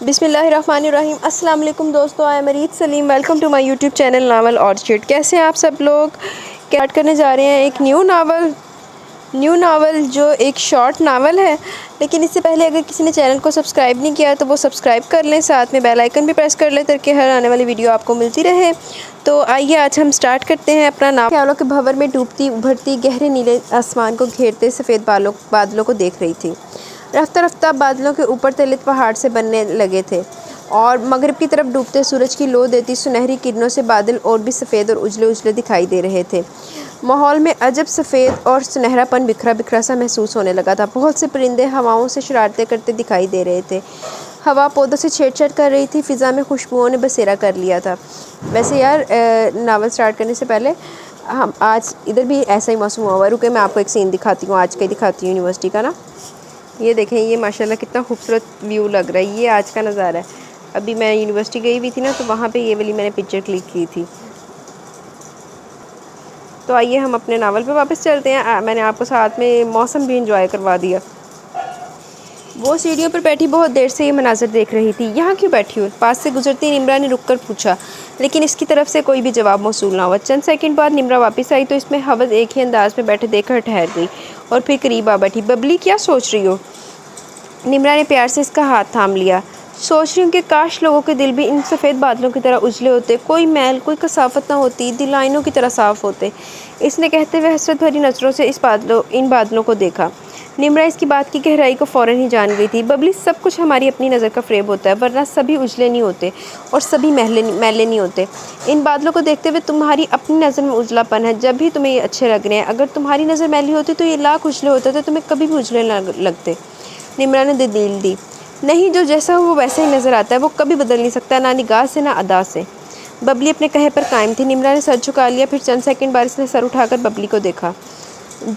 بسم اللہ الرحمن الرحیم۔ السلام علیکم دوستو، I am Areed Saleem, welcome to my YouTube channel novel orchard. کیسے ہیں آپ سب لوگ؟ اسٹارٹ کرنے جا رہے ہیں ایک نیو ناول جو ایک شارٹ ناول ہے، لیکن اس سے پہلے اگر کسی نے چینل کو سبسکرائب نہیں کیا تو وہ سبسکرائب کر لیں، ساتھ میں بیل آئیکن بھی پریس کر لیں تاکہ ہر آنے والی ویڈیو آپ کو ملتی رہے۔ تو آئیے آج ہم سٹارٹ کرتے ہیں اپنا ناول۔ خیالوں کے بھنور میں ڈوبتی ابھرتی گہرے نیلے آسمان کو گھیرتے سفید بادلوں کو دیکھ رہی تھی۔ رفتہ رفتہ بادلوں کے اوپر تلت پہاڑ سے بننے لگے تھے اور مغرب کی طرف ڈوبتے سورج کی لو دیتی سنہری کرنوں سے بادل اور بھی سفید اور اجلے اجلے دکھائی دے رہے تھے۔ ماحول میں عجب سفید اور سنہرا پن بکھرا بکھرا سا محسوس ہونے لگا تھا۔ بہت سے پرندے ہواؤں سے شرارتیں کرتے دکھائی دے رہے تھے۔ ہوا پودوں سے چھیڑ چھاڑ کر رہی تھی، فضا میں خوشبوؤں نے بسیرا کر لیا تھا۔ ویسے یار ناول سٹارٹ کرنے سے پہلے ہم آج ادھر بھی ایسا ہی موسم ہوا ہے۔ رکے میں آپ کو ایک سین دکھاتی ہوں، آج کا ہی دکھاتی ہوں یونیورسٹی کا نا۔ یہ دیکھیں، یہ ماشاءاللہ کتنا خوبصورت ویو لگ رہا ہے۔ یہ آج کا نظارہ ہے۔ ابھی میں یونیورسٹی گئی ہوئی تھی نا، تو وہاں پہ یہ والی میں نے پکچر کلک کی تھی۔ تو آئیے ہم اپنے ناول پہ واپس چلتے ہیں۔ میں نے آپ کو ساتھ میں موسم بھی انجوائے کروا دیا۔ وہ سیڑھیوں پر بیٹھی بہت دیر سے یہ مناظر دیکھ رہی تھی۔ یہاں کیوں بیٹھی ہو؟ پاس سے گزرتی نمرا نے رک کر پوچھا، لیکن اس کی طرف سے کوئی بھی جواب موصول نہ ہوا۔ چند سیکنڈ بعد نمرا واپس آئی تو اس میں حوض ایک ہی انداز میں بیٹھے دیکھ کر ٹھہر گئی اور پھر قریب آ بیٹھی۔ ببلی، کیا سوچ رہی ہو؟ نمرا نے پیار سے اس کا ہاتھ تھام لیا۔ سوچ رہی ہوں کہ کاش لوگوں کے دل بھی ان سفید بادلوں کی طرح اجلے ہوتے، کوئی میل کوئی کثافت نہ ہوتی، دل آئینوں کی طرح صاف ہوتے۔ اس نے کہتے ہوئے حسرت بھری نظروں سے ان بادلوں کو دیکھا۔ نمرا اس کی بات کی گہرائی کو فوراً ہی جان گئی تھی۔ ببلی، سب کچھ ہماری اپنی نظر کا فریب ہوتا ہے، ورنہ سبھی اجلے نہیں ہوتے اور سبھی میلے نہیں ہوتے۔ ان بادلوں کو دیکھتے ہوئے تمہاری اپنی نظر میں اجلا پن ہے، جب بھی تمہیں یہ اچھے لگ رہے ہیں۔ اگر تمہاری نظر میلی ہوتی تو یہ لاکھ اجلے ہوتے تھے، تمہیں کبھی بھی اجلے نہ لگتے۔ نمرا نے دلیل دی۔ نہیں، جو جیسا ہو وہ ویسا ہی نظر آتا ہے، وہ کبھی بدل نہیں سکتا، نہ نگاہ سے نہ ادا سے۔ ببلی اپنے کہے پر قائم تھی۔ نمرا نے سر جھکا لیا، پھر چند سیکنڈ بعد اس نے سر اٹھا کر ببلی کو دیکھا،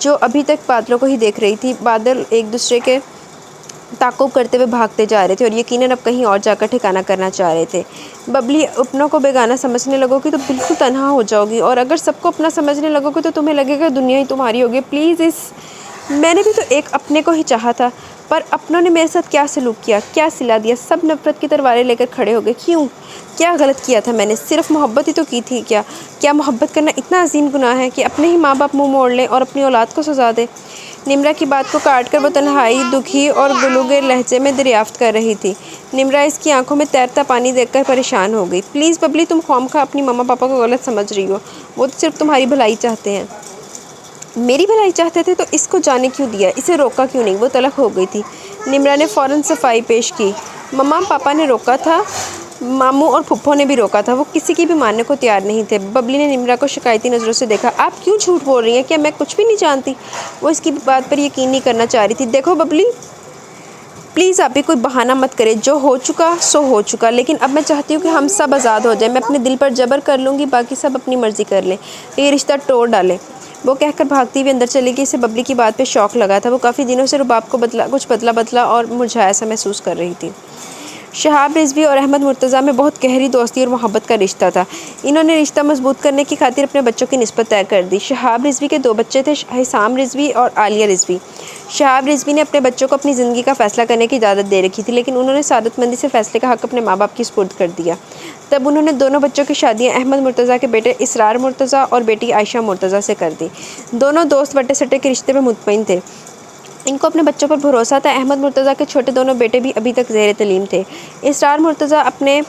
جو ابھی تک بادلوں کو ہی دیکھ رہی تھی۔ بادل ایک دوسرے کے تعاقب کرتے ہوئے بھاگتے جا رہے تھے اور یقیناً اب کہیں اور جا کر ٹھکانہ کرنا چاہ رہے تھے۔ ببلی، اپنوں کو بیگانہ سمجھنے لگو گی تو بالکل تنہا ہو جاؤ گی، اور اگر سب کو اپنا سمجھنے لگو گی تو تمہیں لگے گا دنیا ہی تمہاری ہوگی۔ پلیز، میں نے بھی تو ایک اپنے کو ہی چاہا تھا، پر اپنوں نے میرے ساتھ کیا سلوک کیا، کیا صلہ دیا، سب نفرت کی تلواریں لے کر کھڑے ہو گئے۔ کیوں؟ کیا غلط کیا تھا میں نے؟ صرف محبت ہی تو کی تھی۔ کیا محبت کرنا اتنا عظیم گناہ ہے کہ اپنے ہی ماں باپ منہ موڑ لیں اور اپنی اولاد کو سزا دے؟ نمرا کی بات کو کاٹ کر وہ تنہائی دکھی اور گلوگیر لہجے میں دریافت کر رہی تھی۔ نمرا اس کی آنکھوں میں تیرتا پانی دیکھ کر پریشان ہو گئی۔ پلیز ببلی، تم خواہ اپنی ماما پاپا کو غلط سمجھ رہی ہو، وہ تو صرف تمہاری بھلائی چاہتے ہیں۔ میری بھلائی چاہتے تھے تو اس کو جانے کیوں دیا؟ اسے روکا کیوں نہیں؟ وہ تلخ ہو گئی تھی۔ نمرا نے فوراً صفائی پیش کی۔ مما پاپا نے روکا تھا، ماموں اور پھپھو نے بھی روکا تھا، وہ کسی کی بھی ماننے کو تیار نہیں تھے۔ ببلی نے نمرا کو شکایتی نظروں سے دیکھا۔ آپ کیوں جھوٹ بول رہی ہیں؟ کیا میں کچھ بھی نہیں جانتی؟ وہ اس کی بات پر یقین نہیں کرنا چاہ رہی تھی۔ دیکھو ببلی، پلیز آپ بھی کوئی بہانہ مت کرے، جو ہو چکا سو ہو چکا، لیکن اب میں چاہتی ہوں کہ ہم سب آزاد ہو جائیں۔ میں اپنے دل پر جبر کر لوں گی، باقی سب اپنی مرضی کر لیں، یہ رشتہ توڑ ڈالیں۔ وہ کہہ کر بھاگتی ہوئی اندر چلی گئی۔ اسے ببلی کی بات پہ شوق لگا تھا۔ وہ کافی دنوں سے رباب کو کچھ بدلا اور مرجھایا سا محسوس کر رہی تھی۔ شہاب رضوی اور احمد مرتضیٰ میں بہت گہری دوستی اور محبت کا رشتہ تھا۔ انہوں نے رشتہ مضبوط کرنے کی خاطر اپنے بچوں کی نسبت طے کر دی۔ شہاب رضوی کے 2 بچے تھے، حسام رضوی اور عالیہ رضوی۔ شہاب رضوی نے اپنے بچوں کو اپنی زندگی کا فیصلہ کرنے کی اجازت دے رکھی تھی، لیکن انہوں نے سعادت مندی سے فیصلے کا حق اپنے ماں باپ کی سپرد کر دیا۔ تب انہوں نے دونوں بچوں کی شادیاں احمد مرتضیٰ کے بیٹے اسرار مرتضیٰ اور بیٹی عائشہ مرتضیٰ سے کر دی۔ دونوں دوست وٹے سٹے کے رشتے میں مطمئن تھے۔ ان کو اپنے بچوں پر بھروسہ تھا۔ احمد مرتضیٰ کے چھوٹے دونوں بیٹے بھی ابھی تک زیر تعلیم تھے۔ اسرار مرتضیٰ اپنے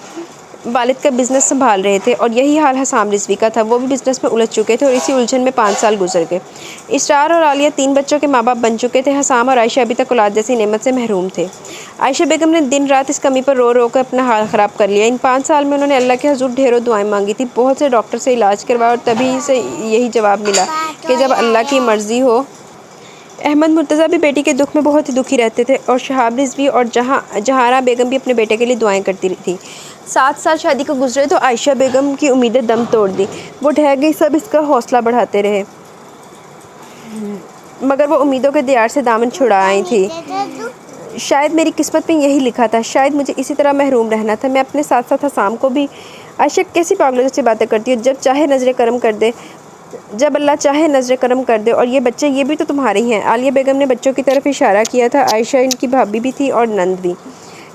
والد کا بزنس سنبھال رہے تھے اور یہی حال حسام رضوی کا تھا۔ وہ بھی بزنس میں الجھ چکے تھے اور اسی الجھن میں 5 سال گزر گئے۔ اسرار اور عالیہ 3 بچوں کے ماں باپ بن چکے تھے۔ حسام اور عائشہ ابھی تک اولاد جیسی نعمت سے محروم تھے۔ عائشہ بیگم نے دن رات اس کمی پر رو کر اپنا حال خراب کر لیا۔ ان 5 سال میں انہوں نے اللہ کے حضور ڈھیروں دعائیں مانگی تھی، بہت سے ڈاکٹر سے علاج کروایا اور تبھی سے یہی جواب ملا کہ جب اللہ کی مرضی ہو۔ احمد مرتضیٰ بھی بیٹی کے دکھ میں بہت ہی دکھی رہتے تھے اور شہاب رضوی اور جہارا بیگم بھی اپنے بیٹے کے لیے دعائیں کرتی تھی۔ 7 سال شادی کو گزرے تو عائشہ بیگم کی امیدیں دم توڑ دی۔ وہ ڈھہ گئی، سب اس کا حوصلہ بڑھاتے رہے، مگر وہ امیدوں کے دیار سے دامن چھڑا آئی تھی۔ شاید میری قسمت میں یہی لکھا تھا، شاید مجھے اسی طرح محروم رہنا تھا۔ میں اپنے ساتھ ساتھ حسام کو بھی۔ عائشہ کیسی پاگلوں جیسی باتیں کرتی ہو؟ جب اللہ چاہے نظر کرم کر دے، اور یہ بچے یہ بھی تو تمہارے ہی ہیں۔ عالیہ بیگم نے بچوں کی طرف اشارہ کیا تھا۔ عائشہ ان کی بھابھی بھی تھی اور نند بھی۔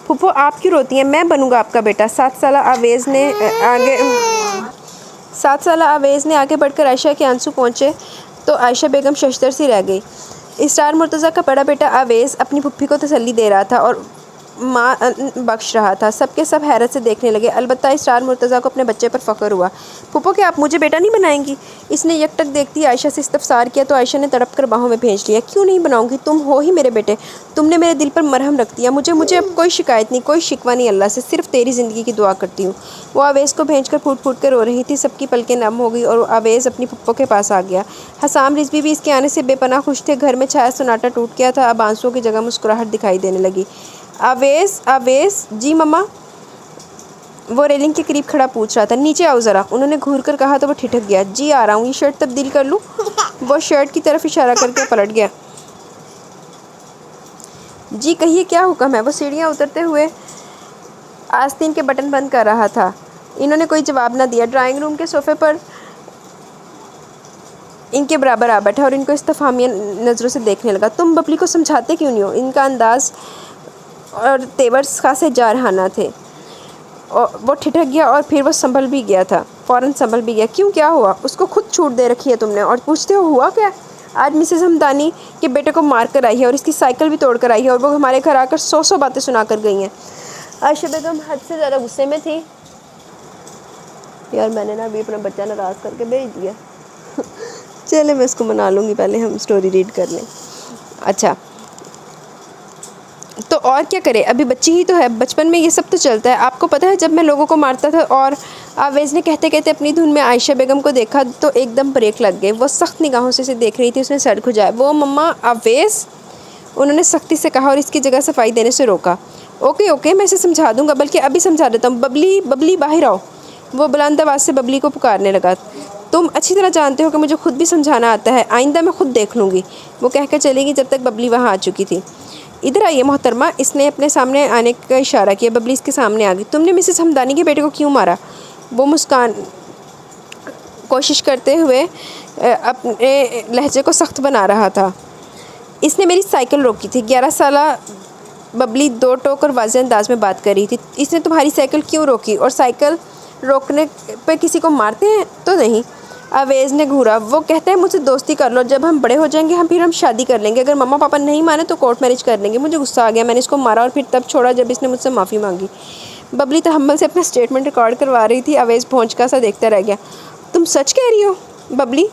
پھپھو آپ کیوں روتی ہیں؟ میں بنوں گا آپ کا بیٹا۔ 7 سالہ آویز نے آگے بڑھ کر عائشہ کے آنسو پہنچے تو عائشہ بیگم ششدر سی رہ گئی۔ اسرار مرتضیٰ کا بڑا بیٹا آویز اپنی پھپھی کو تسلی دے رہا تھا اور ماں بخش رہا تھا۔ سب کے سب حیرت سے دیکھنے لگے، البتہ اسرار مرتضیٰ کو اپنے بچے پر فخر ہوا۔ پھپھو کیا آپ مجھے بیٹا نہیں بنائیں گی؟ اس نے یک ٹک دیکھتی عائشہ سے استفسار کیا تو عائشہ نے تڑپ کر باہوں میں بھیج لیا۔ کیوں نہیں بناؤں گی؟ تم ہو ہی میرے بیٹے، تم نے میرے دل پر مرہم رکھ دیا۔ مجھے اب کوئی شکایت نہیں، کوئی شکوہ نہیں اللہ سے، صرف تیری زندگی کی دعا کرتی ہوں۔ وہ آویز کو بھیج کر پھوٹ پھوٹ کر رو رہی تھی۔ سب کی پلکیں نم ہو گئی اور آویز اپنی پھپھو کے پاس آ گیا۔ حسام رضوی بھی اس کے آنے سے بے پناہ خوش تھے۔ گھر میں چھایا سناٹا ٹوٹ گیا تھا، اب آنسوؤں کی جگہ مسکراہٹ دکھائی دینے لگی۔ آویز جی مما، وہ ریلنگ کے قریب کھڑا پوچھ رہا تھا۔ نیچے آؤ ذرا، انہوں نے گھور کر کہا تو وہ ٹھٹک گیا۔ جی آ رہا ہوں، یہ شرٹ تبدیل کر لوں؟ وہ شرٹ کی طرف اشارہ کر کے پلٹ گیا۔ جی کہیے کیا حکم ہے؟ وہ سیڑھیاں اترتے ہوئے آستین کے بٹن بند کر رہا تھا۔ انہوں نے کوئی جواب نہ دیا۔ ڈرائنگ روم کے صوفے پر ان کے برابر آ بیٹھا اور ان کو استفہامیہ نظروں سے دیکھنے لگا۔ تم ببلی کو سمجھاتے کیوں نہیں ہو؟ ان کا انداز اور تیور خاصے جارحانہ تھے۔ وہ ٹھٹک گیا اور پھر وہ سنبھل بھی گیا تھا، فوراً سنبھل بھی گیا۔ کیوں، کیا ہوا؟ اس کو خود چھوٹ دے رکھی ہے تم نے اور پوچھتے ہو ہوا کیا؟ آج مسز ہمدانی کے بیٹے کو مار کر آئی ہے اور اس کی سائیکل بھی توڑ کر آئی ہے اور وہ ہمارے گھر آ کر 100 باتیں سنا کر گئی ہیں۔ عائشہ بیگم حد سے زیادہ غصے میں تھی۔ یار میں نے ابھی اپنا بچہ ناراض کر کے بھیج دیا۔ چلے میں اس کو منا لوں گی، پہلے ہم سٹوری ریڈ کر لیں۔ اچھا تو اور کیا کرے، ابھی بچی ہی تو ہے، بچپن میں یہ سب تو چلتا ہے۔ آپ کو پتہ ہے جب میں لوگوں کو مارتا تھا؟ اور آویز نے کہتے کہتے اپنی دھن میں عائشہ بیگم کو دیکھا تو ایک دم بریک لگ گئے۔ وہ سخت نگاہوں سے اسے دیکھ رہی تھی۔ اس نے سر کھجایا۔ وہ مما آویز، انہوں نے سختی سے کہا اور اس کی جگہ صفائی دینے سے روکا۔ اوکے میں اسے سمجھا دوں گا، بلکہ ابھی سمجھا دیتا ہوں۔ ببلی باہر آؤ۔ وہ بلند آواز سے ببلی کو پکارنے لگا۔ تم اچھی طرح جانتے ہو کہ مجھے خود بھی سمجھانا آتا ہے، آئندہ میں خود دیکھ لوں گی، وہ کہہ کر چلے گی جب تک ببلی وہاں آ چکی تھی۔ ادھر آئیے محترمہ، اس نے اپنے سامنے آنے کا اشارہ کیا۔ ببلی اس کے سامنے آ گئی۔ تم نے مسز ہمدانی کے بیٹے کو کیوں مارا؟ وہ مسکان کوشش کرتے ہوئے اپنے لہجے کو سخت بنا رہا تھا۔ اس نے میری سائیکل روکی تھی۔ 11 سالہ ببلی دو ٹوک اور واضح انداز میں بات کر رہی تھی۔ اس نے تمہاری سائیکل کیوں روکی؟ اور سائیکل روکنے پہ کسی کو مارتے ہیں تو نہیں؟ آویز نے گھورا۔ وہ کہتا ہے مجھ سے دوستی کر لو، جب ہم بڑے ہو جائیں گے پھر ہم شادی کر لیں گے، اگر مما پاپا نہیں مانے تو کورٹ میرج کر لیں گے۔ مجھے غصہ آ گیا، میں نے اس کو مارا اور پھر تب چھوڑا جب اس نے مجھ سے معافی مانگی۔ ببلی تحمل سے اپنا سٹیٹمنٹ ریکارڈ کروا رہی تھی۔ آویز بھونچکا سا دیکھتا رہ گیا۔ تم سچ کہہ رہی ہو ببلی؟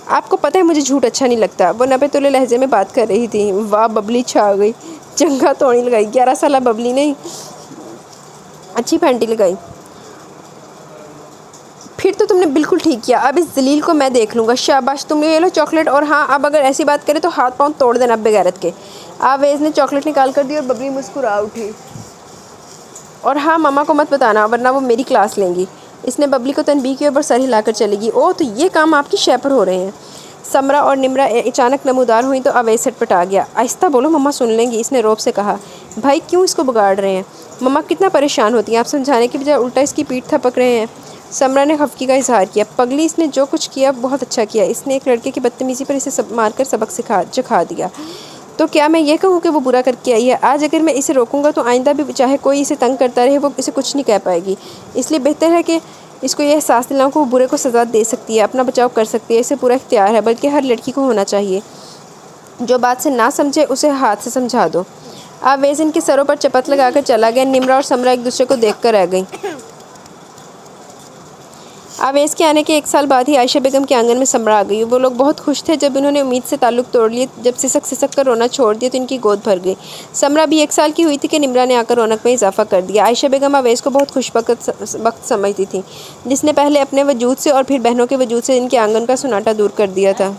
آپ کو پتہ ہے مجھے جھوٹ اچھا نہیں لگتا، وہ نپے تلے لہجے میں بات کر رہی تھی۔ واہ، ببلی چھا گئی، جنگا توڑی لگائی۔ 11 سالہ ببلی نہیں، اچھی پینٹی لگائی۔ پھر تو تم نے بالکل ٹھیک کیا، اب اس ذلیل کو میں دیکھ لوں گا۔ شاباش، تم نے یہ لو چاکلیٹ، اور ہاں اب اگر ایسی بات کرے تو ہاتھ پاؤں توڑ دینا بغیرت کے۔ آویز نے چاکلیٹ نکال کر دی اور ببلی مسکرا اٹھی۔ اور ہاں مما کو مت بتانا ورنہ وہ میری کلاس لیں گی۔ اس نے ببلی کو تنبیہ کی اور سر ہلا کر چلے گی۔ اوہ، تو یہ کام آپ کی شے پر ہو رہے ہیں۔ سمرا اور نمرا اچانک نمودار ہوئیں تو آویز سٹ پٹا گیا۔ آہستہ بولو، مما سن لیں گی، اس نے روب سے کہا۔ بھائی کیوں اس کو بگاڑ رہے ہیں؟ مما کتنا پریشان ہوتی ہیں، آپ سمجھانے کی بجائے الٹا اس کی پیٹھ تھپک رہے ہیں۔ سمرا نے خفگی کا اظہار کیا۔ پگلی، اس نے جو کچھ کیا بہت اچھا کیا، اس نے ایک لڑکے کی بدتمیزی پر اسے مار کر سبق چکھا دیا۔ تو کیا میں یہ کہوں کہ وہ برا کر کے آئی ہے؟ آج اگر میں اسے روکوں گا تو آئندہ بھی چاہے کوئی اسے تنگ کرتا رہے وہ اسے کچھ نہیں کہہ پائے گی۔ اس لیے بہتر ہے کہ اس کو یہ احساس دلاؤں کہ وہ برے کو سزا دے سکتی ہے، اپنا بچاؤ کر سکتی ہے، اسے پورا اختیار ہے، بلکہ ہر لڑکی کو ہونا چاہیے۔ جو بات سے نہ سمجھے اسے ہاتھ سے سمجھا دو۔ آویز ان کے سروں پر چپت لگا کر چلا گیا۔ نمرا اور سمرا ایک دوسرے کو دیکھ کر رہ گئیں۔ آویز کے آنے کے 1 سال بعد ہی عائشہ بیگم کے آنگن میں سمرا آ گئی۔ وہ لوگ بہت خوش تھے۔ جب انہوں نے امید سے تعلق توڑ لیے، جب سسک کر رونا چھوڑ دیا تو ان کی گود بھر گئی۔ سمرا بھی 1 سال کی ہوئی تھی کہ نمرا نے آ کر رونق میں اضافہ کر دیا۔ عائشہ بیگم آویز کو بہت خوش وقت سمجھتی تھی، جس نے پہلے اپنے وجود سے اور پھر بہنوں کے وجود سے ان کے آنگن کا سناٹا دور کر دیا تھا۔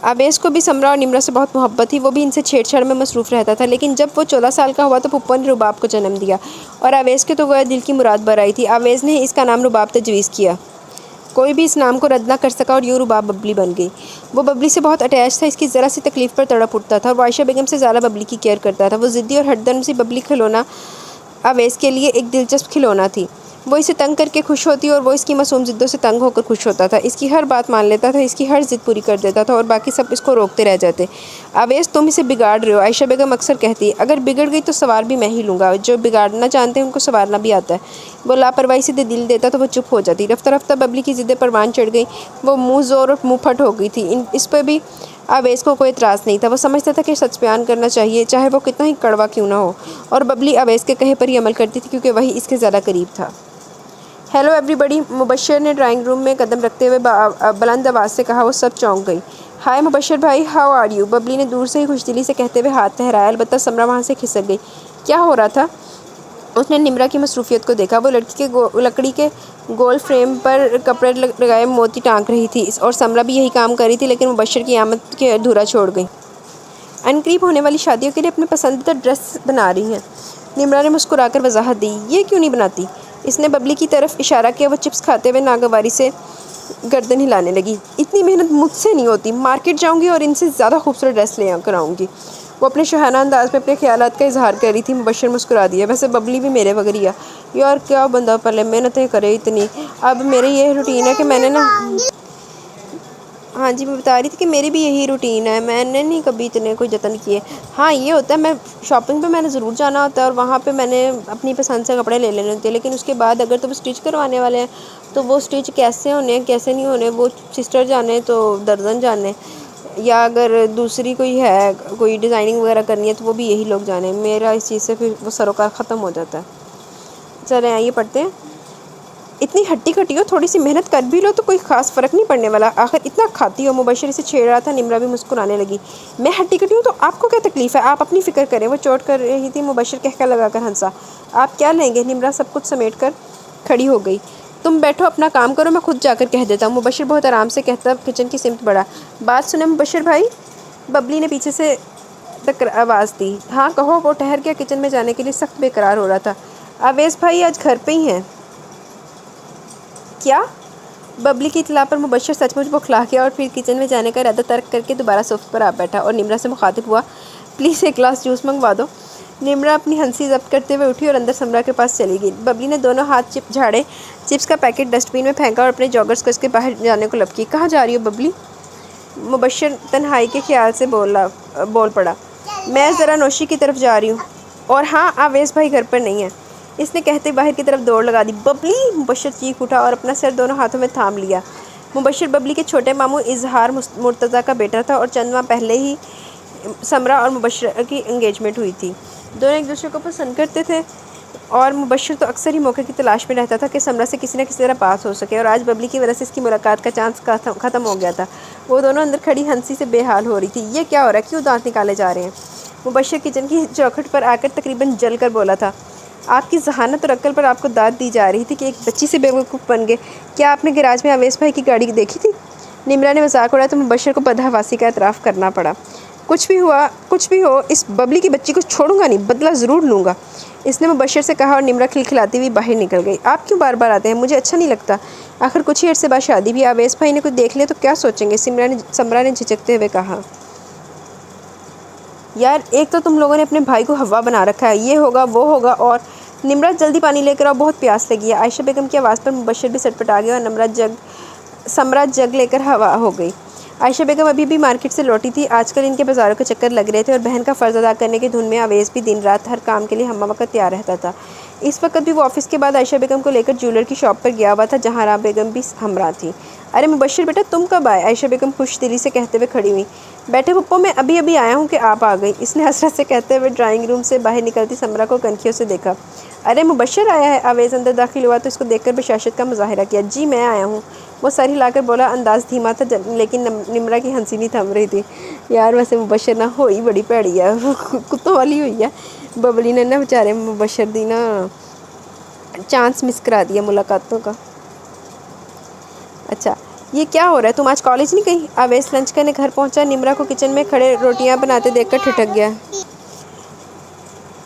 آویز کو بھی سمرا اور نمرا سے بہت محبت تھی۔ وہ بھی ان سے چھیڑ چھاڑ میں مصروف رہتا تھا، لیکن جب وہ 14 سال کا ہوا تو پھپھو نے رباب کو جنم دیا اور آویز کے تو گویا دل کی مراد بر آئی تھی۔ آویز نے اس کا نام رباب تجویز کیا۔ کوئی بھی اس نام کو رد نہ کر سکا اور یوں رباب ببلی بن گئی۔ وہ ببلی سے بہت اٹیچ تھا، اس کی ذرا سی تکلیف پر تڑپ اٹھتا تھا اور عائشہ بیگم سے زیادہ ببلی کی کیئر کرتا تھا۔ وہ ضدی اور ہٹ درم سی ببلی کھلونا آویز کے لیے ایک دلچسپ کھلونا تھی۔ وہ اسے تنگ کر کے خوش ہوتی اور وہ اس کی معصوم ضدوں سے تنگ ہو کر خوش ہوتا تھا۔ اس کی ہر بات مان لیتا تھا، اس کی ہر ضد پوری کر دیتا تھا اور باقی سب اس کو روکتے رہ جاتے۔ اویس تم اسے بگاڑ رہے ہو، عائشہ بیگم اکثر کہتی۔ اگر بگڑ گئی تو سوار بھی میں ہی لوں گا، جو بگاڑنا جانتے ہیں ان کو سوارنا بھی آتا ہے۔ وہ لاپرواہی سے دل دیتا تو وہ چپ ہو جاتی۔ رفتہ رفتہ ببلی کی ضدیں پروان چڑھ گئیں، وہ منہ زور اور منہ پھٹ ہو گئی تھی۔ اس پہ بھی اویس کو کوئی اعتراض نہیں تھا، وہ سمجھتا تھا کہ سچ بیان کرنا چاہیے، چاہے وہ کتنا ہی کڑوا کیوں نہ ہو، اور ببلی اویس کے کہے پر ہی عمل کرتی تھی کیونکہ وہی اس کے زیادہ قریب تھا۔ ہیلو ایوری بڈی، مبشر نے ڈرائنگ روم میں قدم رکھتے ہوئے بلند آواز سے کہا۔ وہ سب چونک گئی۔ ہائے مبشر بھائی، ہاؤ آر یو؟ ببلی نے دور سے ہی خوش دلی سے کہتے ہوئے ہاتھ لہرایا، البتہ سمرا وہاں سے کھسک گئی۔ کیا ہو رہا تھا؟ اس نے نمرا کی مصروفیت کو دیکھا۔ وہ لکڑی کے گول فریم پر کپڑے لگائے موتی ٹانک رہی تھی اور سمرا بھی یہی کام کر رہی تھی، لیکن مبشر کی آمد کے ادھورا چھوڑ گئی۔ عنقریب ہونے والی شادیوں کے لیے اپنے پسندیدہ ڈریس بنا رہی ہیں، نمرا نے مسکرا کر وضاحت دی۔ یہ کیوں نہیں بناتی؟ اس نے ببلی کی طرف اشارہ کیا۔ وہ چپس کھاتے ہوئے ناگواری سے گردن ہلانے لگی۔ اتنی محنت مجھ سے نہیں ہوتی، مارکیٹ جاؤں گی اور ان سے زیادہ خوبصورت ڈریس لے کر آؤں گی۔ وہ اپنے شاہانہ انداز میں اپنے خیالات کا اظہار کر رہی تھی۔ مبشر مسکرا دیا۔ ویسے ببلی بھی میرے وغیرہ ہے یار، کیا بندہ پہلے محنتیں کرے اتنی۔ اب میرے یہ روٹین ہے کہ میں نے ہاں جی، میں بتا رہی تھی کہ میری بھی یہی روٹین ہے، میں نے نہیں کبھی اتنے کوئی جتن کیے۔ ہاں یہ ہوتا ہے، میں شاپنگ پہ میں نے ضرور جانا ہوتا ہے اور وہاں پہ میں نے اپنی پسند سے کپڑے لے لینے ہوتے ہیں، لیکن اس کے بعد اگر تو وہ اسٹچ کروانے والے ہیں تو وہ اسٹچ کیسے ہونے ہیں کیسے نہیں ہونے وہ سسٹر جانے تو درجن جانے، یا اگر دوسری کوئی ہے کوئی ڈیزائننگ وغیرہ کرنی ہے تو وہ بھی یہی لوگ جانے۔ میرا اس چیز سے پھر وہ سروکار ختم ہو جاتا ہے۔ چلیں آئیے پڑھتے ہیں۔ اتنی ہٹی کٹی ہو، تھوڑی سی محنت کر بھی لو تو کوئی خاص فرق نہیں پڑنے والا، آخر اتنا کھاتی ہو۔ مبشر اسے چھیڑ رہا تھا، نمرا بھی مسکرانے لگی۔ میں ہٹی کٹی ہوں تو آپ کو کیا تکلیف ہے؟ آپ اپنی فکر کریں۔ وہ چوٹ کر رہی تھی۔ مبشر کہکا لگا کر ہنسا۔ آپ کیا لیں گے؟ نمرا سب کچھ سمیٹ کر کھڑی ہو گئی۔ تم بیٹھو اپنا کام کرو، میں خود جا کر کہہ دیتا ہوں۔ مبشر بہت آرام سے کہتا کچن کی سمت بڑھا۔ بات سنیں مبشر بھائی، ببلی نے پیچھے سے آواز دی۔ ہاں کہو۔ وہ ٹھہر گیا، کچن میں جانے کے لیے سخت بے قرار ہو رہا تھا۔ اویس بھائی آج گھر پہ ہی ہیں کیا؟ ببلی کی اطلاع پر مبشر سچ مچ بوکھلا گیا اور پھر کچن میں جانے کا ارادہ ترک کر کے دوبارہ صوفے پر آ بیٹھا اور نمرا سے مخاطب ہوا، پلیز ایک گلاس جوس منگوا دو۔ نمرا اپنی ہنسی ضبط کرتے ہوئے اٹھی اور اندر سمرا کے پاس چلی گئی۔ ببلی نے دونوں ہاتھ چپ جھاڑے، چپس کا پیکٹ ڈسٹ بین میں پھینکا اور اپنے جاگرز کو اس کے باہر جانے کو لپ کی۔ کہاں جا رہی ہو ببلی؟ مبشر تنہائی کے خیال سے بول پڑا۔ میں ذرا نوشی کی طرف جا رہی ہوں، اور ہاں اویس بھائی گھر پر نہیں ہے، اس نے کہتے باہر کی طرف دوڑ لگا دی۔ ببلی! مبشر چیخ اٹھا اور اپنا سر دونوں ہاتھوں میں تھام لیا۔ مبشر ببلی کے چھوٹے ماموں اظہار مرتضیٰ کا بیٹا تھا اور چند ماہ پہلے ہی سمرا اور مبشر کی انگیجمنٹ ہوئی تھی۔ دونوں ایک دوسرے کو پسند کرتے تھے اور مبشر تو اکثر ہی موقع کی تلاش میں رہتا تھا کہ سمرا سے کسی نہ کسی طرح بات ہو سکے، اور آج ببلی کی وجہ سے اس کی ملاقات کا چانس ختم ہو گیا تھا۔ وہ دونوں اندر کھڑی ہنسی سے بے حال ہو رہی تھی۔ یہ کیا ہو رہا ہے؟ کیوں دانت نکالے جا رہے ہیں؟ مبشر کچن کی چوکھٹ پر آ کر تقریباً جل کر بولا تھا۔ آپ کی ذہانت اور عقل پر آپ کو داد دی جا رہی تھی کہ ایک بچی سے بیوقوف بن گئے۔ کیا آپ نے گیراج میں اویس بھائی کی گاڑی دیکھی تھی؟ نمرا نے مذاق اڑایا تو مبشر کو بدحواسی کا اعتراف کرنا پڑا۔ کچھ بھی ہو، اس ببلی کی بچی کو چھوڑوں گا نہیں، بدلہ ضرور لوں گا، اس نے مبشر سے کہا اور نمرا کھلکھلاتی ہوئی باہر نکل گئی۔ آپ کیوں بار بار آتے ہیں؟ مجھے اچھا نہیں لگتا، آخر کچھ ہی عرصے بعد شادی بھی، اویس بھائی نے کچھ دیکھ لیا تو کیا سوچیں گے؟ سمرا نے جھجکتے ہوئے کہا۔ یار ایک تو تم لوگوں نے اپنے بھائی کو ہوا بنا رکھا ہے، یہ ہوگا وہ ہوگا، اور نمرا جلدی پانی لے کر آؤ، بہت پیاس لگی ہے۔ عائشہ بیگم کی آواز پر مبشر بھی سٹپٹا گیا اور سمرا جگ لے کر ہوا ہو گئی۔ عائشہ بیگم ابھی بھی مارکیٹ سے لوٹی تھی۔ آج کل ان کے بازاروں کے چکر لگ رہے تھے اور بہن کا فرض ادا کرنے کی دھن میں اویس بھی دن رات ہر کام کے لیے ہمہ وقت تیار رہتا تھا۔ اس وقت بھی وہ آفس کے بعد عائشہ بیگم کو لے کر جیولر کی شاپ پر گیا ہوا تھا، جہاں راہ بیگم بھی ہمراہ تھی۔ ارے مبشر بیٹا تم کب آئے؟ عائشہ بیگم خوش دلی سے کہتے ہوئے کھڑی ہوئی۔ بیٹھے پپو، میں ابھی آیا ہوں کہ آپ آ گئی، اس نے حسرت سے کہتے ہوئے ڈرائنگ روم سے باہر نکلتی سمرا کو کنکھیوں سے دیکھا۔ ارے مبشر آیا ہے؟ اویس اندر داخل ہوا تو اس کو دیکھ کر بشاشت کا مظاہرہ کیا۔ جی میں آیا ہوں، وہ سر ہلا کر بولا۔ انداز دھیما تھا لیکن نمرا کی ہنسی نہیں تھم رہی تھی۔ یار ویسے مبشر نہ ہوئی بڑی پیڑی ہے، کتوں والی ہوئی ہے۔ ببلی نے نا بیچارے مبشر دی نا چانس مس کرا دیا ملاقاتوں کا۔ اچھا یہ کیا ہو رہا ہے؟ تم آج کالج نہیں گئی؟ اویس لنچ کرنے گھر پہنچا، نمرا کو کچن میں کھڑے روٹیاں بناتے دیکھ کر ٹھٹک گیا۔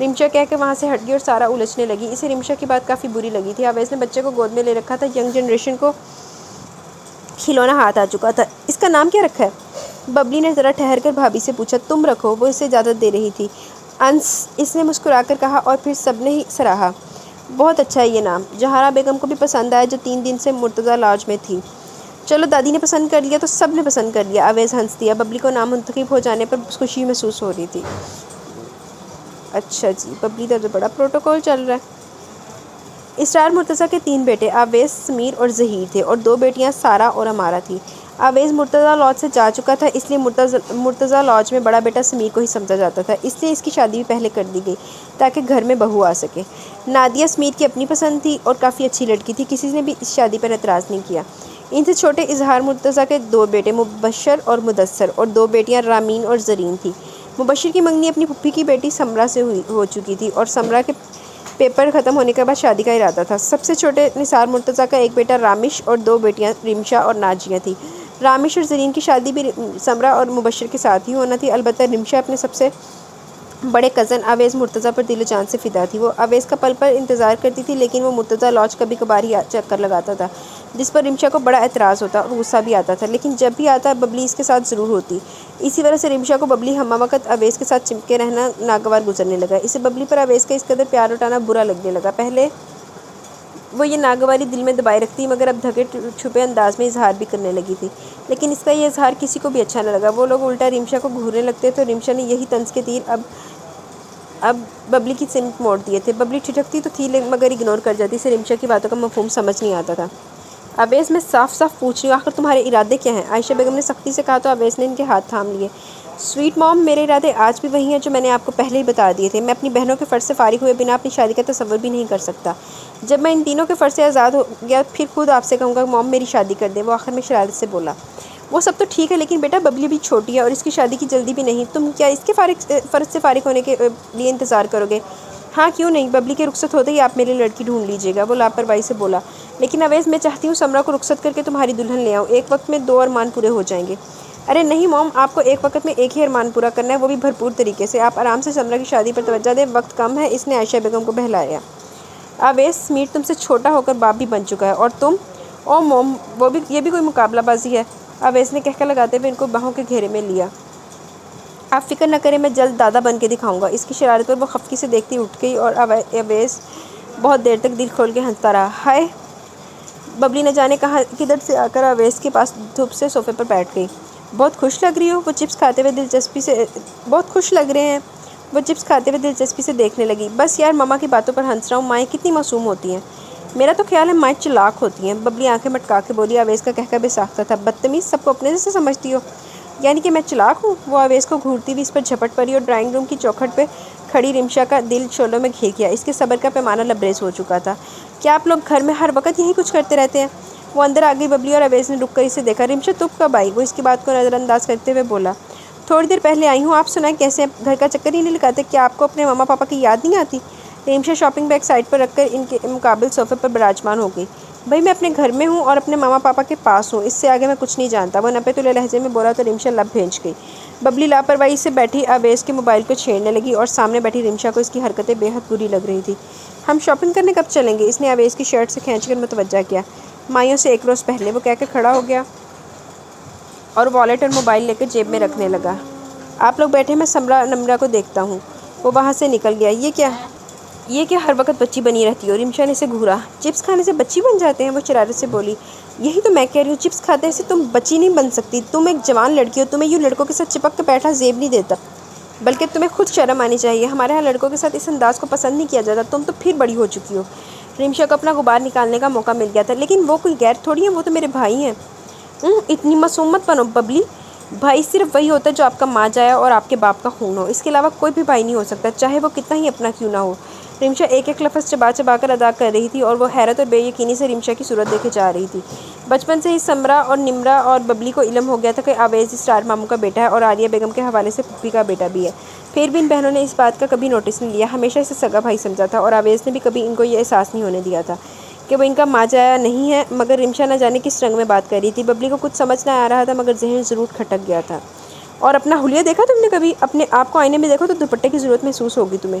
رمشا کہہ کے وہاں سے ہٹ گئی اور سارا الجھنے لگی۔ اسے رمشا کی بات کافی بری لگی تھی۔ اویس نے بچے کو گود میں لے رکھا تھا، ینگ جنریشن کو کھلونا ہاتھ آ چکا تھا۔ اس کا نام کیا رکھا ہے؟ ببلی نے ذرا ٹھہر کر بھابھی سے پوچھا۔ تم رکھو، وہ اسے اجازت دے رہی تھی۔ انس، اس نے مسکرا کر کہا اور پھر سب نے ہی سراہا۔ بہت اچھا ہے یہ نام، جہارا بیگم کو بھی پسند آیا جو 3 دن سے مرتضیٰ لاج میں تھی۔ چلو دادی نے پسند کر لیا تو سب نے پسند کر لیا، اویس ہنس دیا۔ ببلی کو نام منتخب ہو جانے پر خوشی محسوس ہو رہی تھی۔ اچھا جی، ببلی کا تو بڑا پروٹوکول چل رہا ہے۔ اسرار مرتضیٰ کے 3 بیٹے اویس، سمیر اور ظہیر تھے اور 2 بیٹیاں سارہ اور امارہ تھیں۔ اویس مرتضیٰ لاج سے جا چکا تھا، اس لیے مرتضیٰ لاج میں بڑا بیٹا سمیر کو ہی سمجھا جاتا تھا، اس لیے اس کی شادی بھی پہلے کر دی گئی تاکہ گھر میں بہو آ سکے۔ نادیہ سمیر کی اپنی پسند تھی اور کافی اچھی لڑکی تھی، کسی نے بھی اس شادی پر اعتراض نہیں کیا۔ ان سے چھوٹے اظہار مرتضیٰ کے 2 بیٹے مبشر اور مدثر اور 2 بیٹیاں رامین اور زرین تھیں۔ مبشر کی منگنی اپنی پھپھی کی بیٹی سمرہ سے ہو چکی تھی اور سمرہ کے پیپر ختم ہونے کے بعد شادی کا ارادہ تھا۔ سب سے چھوٹے نثار مرتضیٰ کا ایک بیٹا رامش اور 2 بیٹیاں رمشا اور ناجیہ تھیں۔ رامش اور زرین کی شادی بھی سمرہ اور مبشر کے ساتھ ہی ہونا تھی، البتہ رمشا اپنے سب سے بڑے کزن اویس مرتضیٰ پر دل و جان سے فدا تھی۔ وہ اویس کا پل پر انتظار کرتی تھی، لیکن وہ مرتضیٰ لاج کبھی کبھار ہی چکر لگاتا تھا، جس پر رمشا کو بڑا اعتراض ہوتا اور غصہ بھی آتا تھا، لیکن جب بھی آتا ببلی اس کے ساتھ ضرور ہوتی۔ اسی وجہ سے رمشا کو ببلی ہمہ وقت اویس کے ساتھ چمکے رہنا ناگوار گزرنے لگا۔ اسے ببلی پر اویس کا اس قدر پیار اٹھانا برا لگنے لگا۔ پہلے وہ یہ ناگواری دل میں دبائے رکھتی، مگر اب ڈھکے چھپے انداز میں اظہار بھی کرنے لگی تھی، لیکن اس کا یہ اظہار کسی کو بھی اچھا نہ لگا۔ وہ لوگ الٹا رمشا کو گھورنے لگتے تو رمشا نے یہی طنز کے تیر اب ببلی کی سمت موڑ دیے تھے۔ ببلی ٹھٹکتی تو تھی مگر اگنور کر جاتی، اسے رمشا کی باتوں کا مفہوم سمجھ نہیں آتا تھا۔ اویس، میں صاف صاف پوچھ رہی ہوں، آخر تمہارے ارادے کیا ہیں؟ عائشہ بیگم نے سختی سے کہا تو اویس نے ان کے ہاتھ تھام لیے۔ سویٹ موم، میرے ارادے آج بھی وہی ہیں جو میں نے آپ کو پہلے ہی بتا دیے تھے۔ میں اپنی بہنوں کے فرض سے فارغ ہوئے بنا اپنی شادی کا تصور بھی نہیں کر سکتا۔ جب میں ان تینوں کے فرض سے آزاد ہو گیا پھر خود آپ سے کہوں گا موم میری شادی کر دیں، وہ آخر میں شرارت سے بولا۔ وہ سب تو ٹھیک ہے، لیکن بیٹا ببلی بھی چھوٹی ہے اور اس کی شادی کی جلدی بھی نہیں، تم کیا اس کے فرض سے فارغ ہونے کے لیے انتظار کرو گے؟ ہاں کیوں نہیں، ببلی کے رخصت ہوتے ہی آپ میرے لڑکی ڈھونڈ لیجیے گا، وہ لاپرواہی سے بولا۔ لیکن اویس، میں چاہتی ہوں سمرہ کو رخصت کر کے تمہاری دلہن لے آؤں، ایک وقت میں 2 ارمان پورے ہو جائیں گے۔ ارے نہیں موم، آپ کو ایک وقت میں ایک ہی ارمان پورا کرنا ہے، وہ بھی بھرپور طریقے سے۔ آپ آرام سے سمرہ کی شادی پر توجہ دیں، وقت کم ہے، اس نے عائشہ بیگم کو بہلایا۔ اویس، سمیر تم سے چھوٹا ہو کر باپ بھی بن چکا ہے اور تم، او موم یہ بھی کوئی مقابلہ بازی ہے؟ اویس نے کہکہ لگاتے ہوئے ان کو باہوں کے گھیرے میں لیا۔ آپ فکر نہ کریں، میں جلد دادا بن کے دکھاؤں گا۔ اس کی شرارت پر وہ خفگی سے دیکھتی اٹھ گئی اور اویس بہت دیر تک دل کھول کے ہنستا رہا۔ ہائے، ببلی نہ جانے کہاں کدھر سے آ کر اویس کے پاس دھوپ سے صوفے پر بیٹھ گئی۔ بہت خوش لگ رہی ہو، وہ چپس کھاتے ہوئے دلچسپی سے دیکھنے لگی۔ بس یار، ماما کی باتوں پر ہنس رہا ہوں، مائیں کتنی معصوم ہوتی ہیں۔ میرا تو خیال ہے مائیں چلاک ہوتی ہیں، ببلی آنکھیں مٹکا کے بولی۔ اویس کا کہکہ بے ساختہ تھا۔ بدتمیز، سب کو اپنے جیسے سمجھتی ہو؟ یعنی کہ میں چلاک ہوں؟ وہ اویس کو گھورتی ہوئی اس پر جھپٹ پڑی اور ڈرائنگ روم کی چوکھٹ پہ کھڑی رمشا کا دل شعلوں میں گھیر گیا۔ اس کے صبر کا پیمانہ لبریز ہو چکا تھا۔ کیا آپ لوگ گھر میں ہر وقت یہی کچھ کرتے رہتے ہیں؟ وہ اندر آ گئی۔ ببلی اور اویس نے رک کر اسے دیکھا۔ رمشا تم کب آئی؟ وہ اس کی بات کو نظر انداز کرتے ہوئے بولا۔ تھوڑی دیر پہلے آئی ہوں، آپ سنائیں کیسے ہیں؟ گھر کا چکر ہی نہیں لگاتے؟ کیا آپ کو اپنے ماما پاپا کی یاد نہیں آتی؟ رمشا شاپنگ بیگ سائڈ پر رکھ کر ان کے مقابل صوفے پر براجمان ہو گئی۔ بھائی میں اپنے گھر میں ہوں اور اپنے ماما پاپا کے پاس ہوں، اس سے آگے میں کچھ نہیں جانتا، وہ نپے تلے لہجے میں بولا تو رمشا لب بھیج گئی۔ ببلی لاپرواہی سے بیٹھی اویس کے موبائل کو چھیڑنے لگی اور سامنے بیٹھی رمشا کو اس کی حرکتیں بے حد بری لگ رہی تھی۔ ہم شاپنگ کرنے کب چلیں گے؟ اس نے اویس کی شرٹ سے کھینچ کر متوجہ کیا۔ مائیوں سے 1 روز پہلے، وہ کہہ کے کھڑا ہو گیا اور والیٹ اور موبائل لے کر جیب میں رکھنے لگا۔ آپ لوگ بیٹھے، میں سمرہ نمرہ کو دیکھتا ہوں۔ وہ وہاں سے نکل گیا۔ یہ کیا ہر وقت بچی بنی رہتی ہو؟ رمشا نے اسے گھورا۔ چپس کھانے سے بچی بن جاتے ہیں؟ وہ شرارت سے بولی۔ یہی تو میں کہہ رہی ہوں، چپس کھاتے سے تم بچی نہیں بن سکتی، تم ایک جوان لڑکی ہو، تمہیں یوں لڑکوں کے ساتھ چپک کے بیٹھنا زیب نہیں دیتا، بلکہ تمہیں خود شرم آنی چاہیے۔ ہمارے ہاں لڑکوں کے ساتھ اس انداز کو پسند نہیں کیا جاتا، تم تو پھر بڑی ہو چکی ہو۔ رمشا کو اپنا غبار نکالنے کا موقع مل گیا تھا۔ لیکن وہ کوئی غیر تھوڑی ہیں، وہ تو میرے بھائی ہیں۔ اتنی معصوم مت بنو ببلی، بھائی صرف وہی ہوتا ہے جو آپ کا ماں جایا اور آپ کے باپ کا خون ہو، اس کے علاوہ کوئی بھی بھائی نہیں ہو سکتا، چاہے وہ کتنا ہی اپنا کیوں نہ ہو۔ رمشا ایک ایک لفظ چبا چبا کر ادا کر رہی تھی اور وہ حیرت اور بے یقینی سے رمشا کی صورت دیکھے جا رہی تھی۔ بچپن سے ہی سمرہ اور نمرہ اور ببلی کو علم ہو گیا تھا کہ اویس اسرار ماموں کا بیٹا ہے اور عالیہ بیگم کے حوالے سے پھپھی کا بیٹا بھی ہے۔ پھر بھی ان بہنوں نے اس بات کا کبھی نوٹس نہیں لیا، ہمیشہ اسے سگا بھائی سمجھا تھا اور اویس نے بھی کبھی ان کو یہ احساس نہیں ہونے دیا تھا کہ وہ ان کا ماجایا نہیں ہے۔ مگر رمشا نہ جانے کس رنگ میں بات کر رہی تھی، ببلی کو کچھ سمجھ نہ آ رہا تھا، مگر ذہن ضرور کھٹک گیا تھا۔ اور اپنا حلیہ دیکھا تم نے کبھی؟ اپنے آپ کو آئینے میں دیکھو تو دوپٹے کی ضرورت محسوس ہوگی تمہیں۔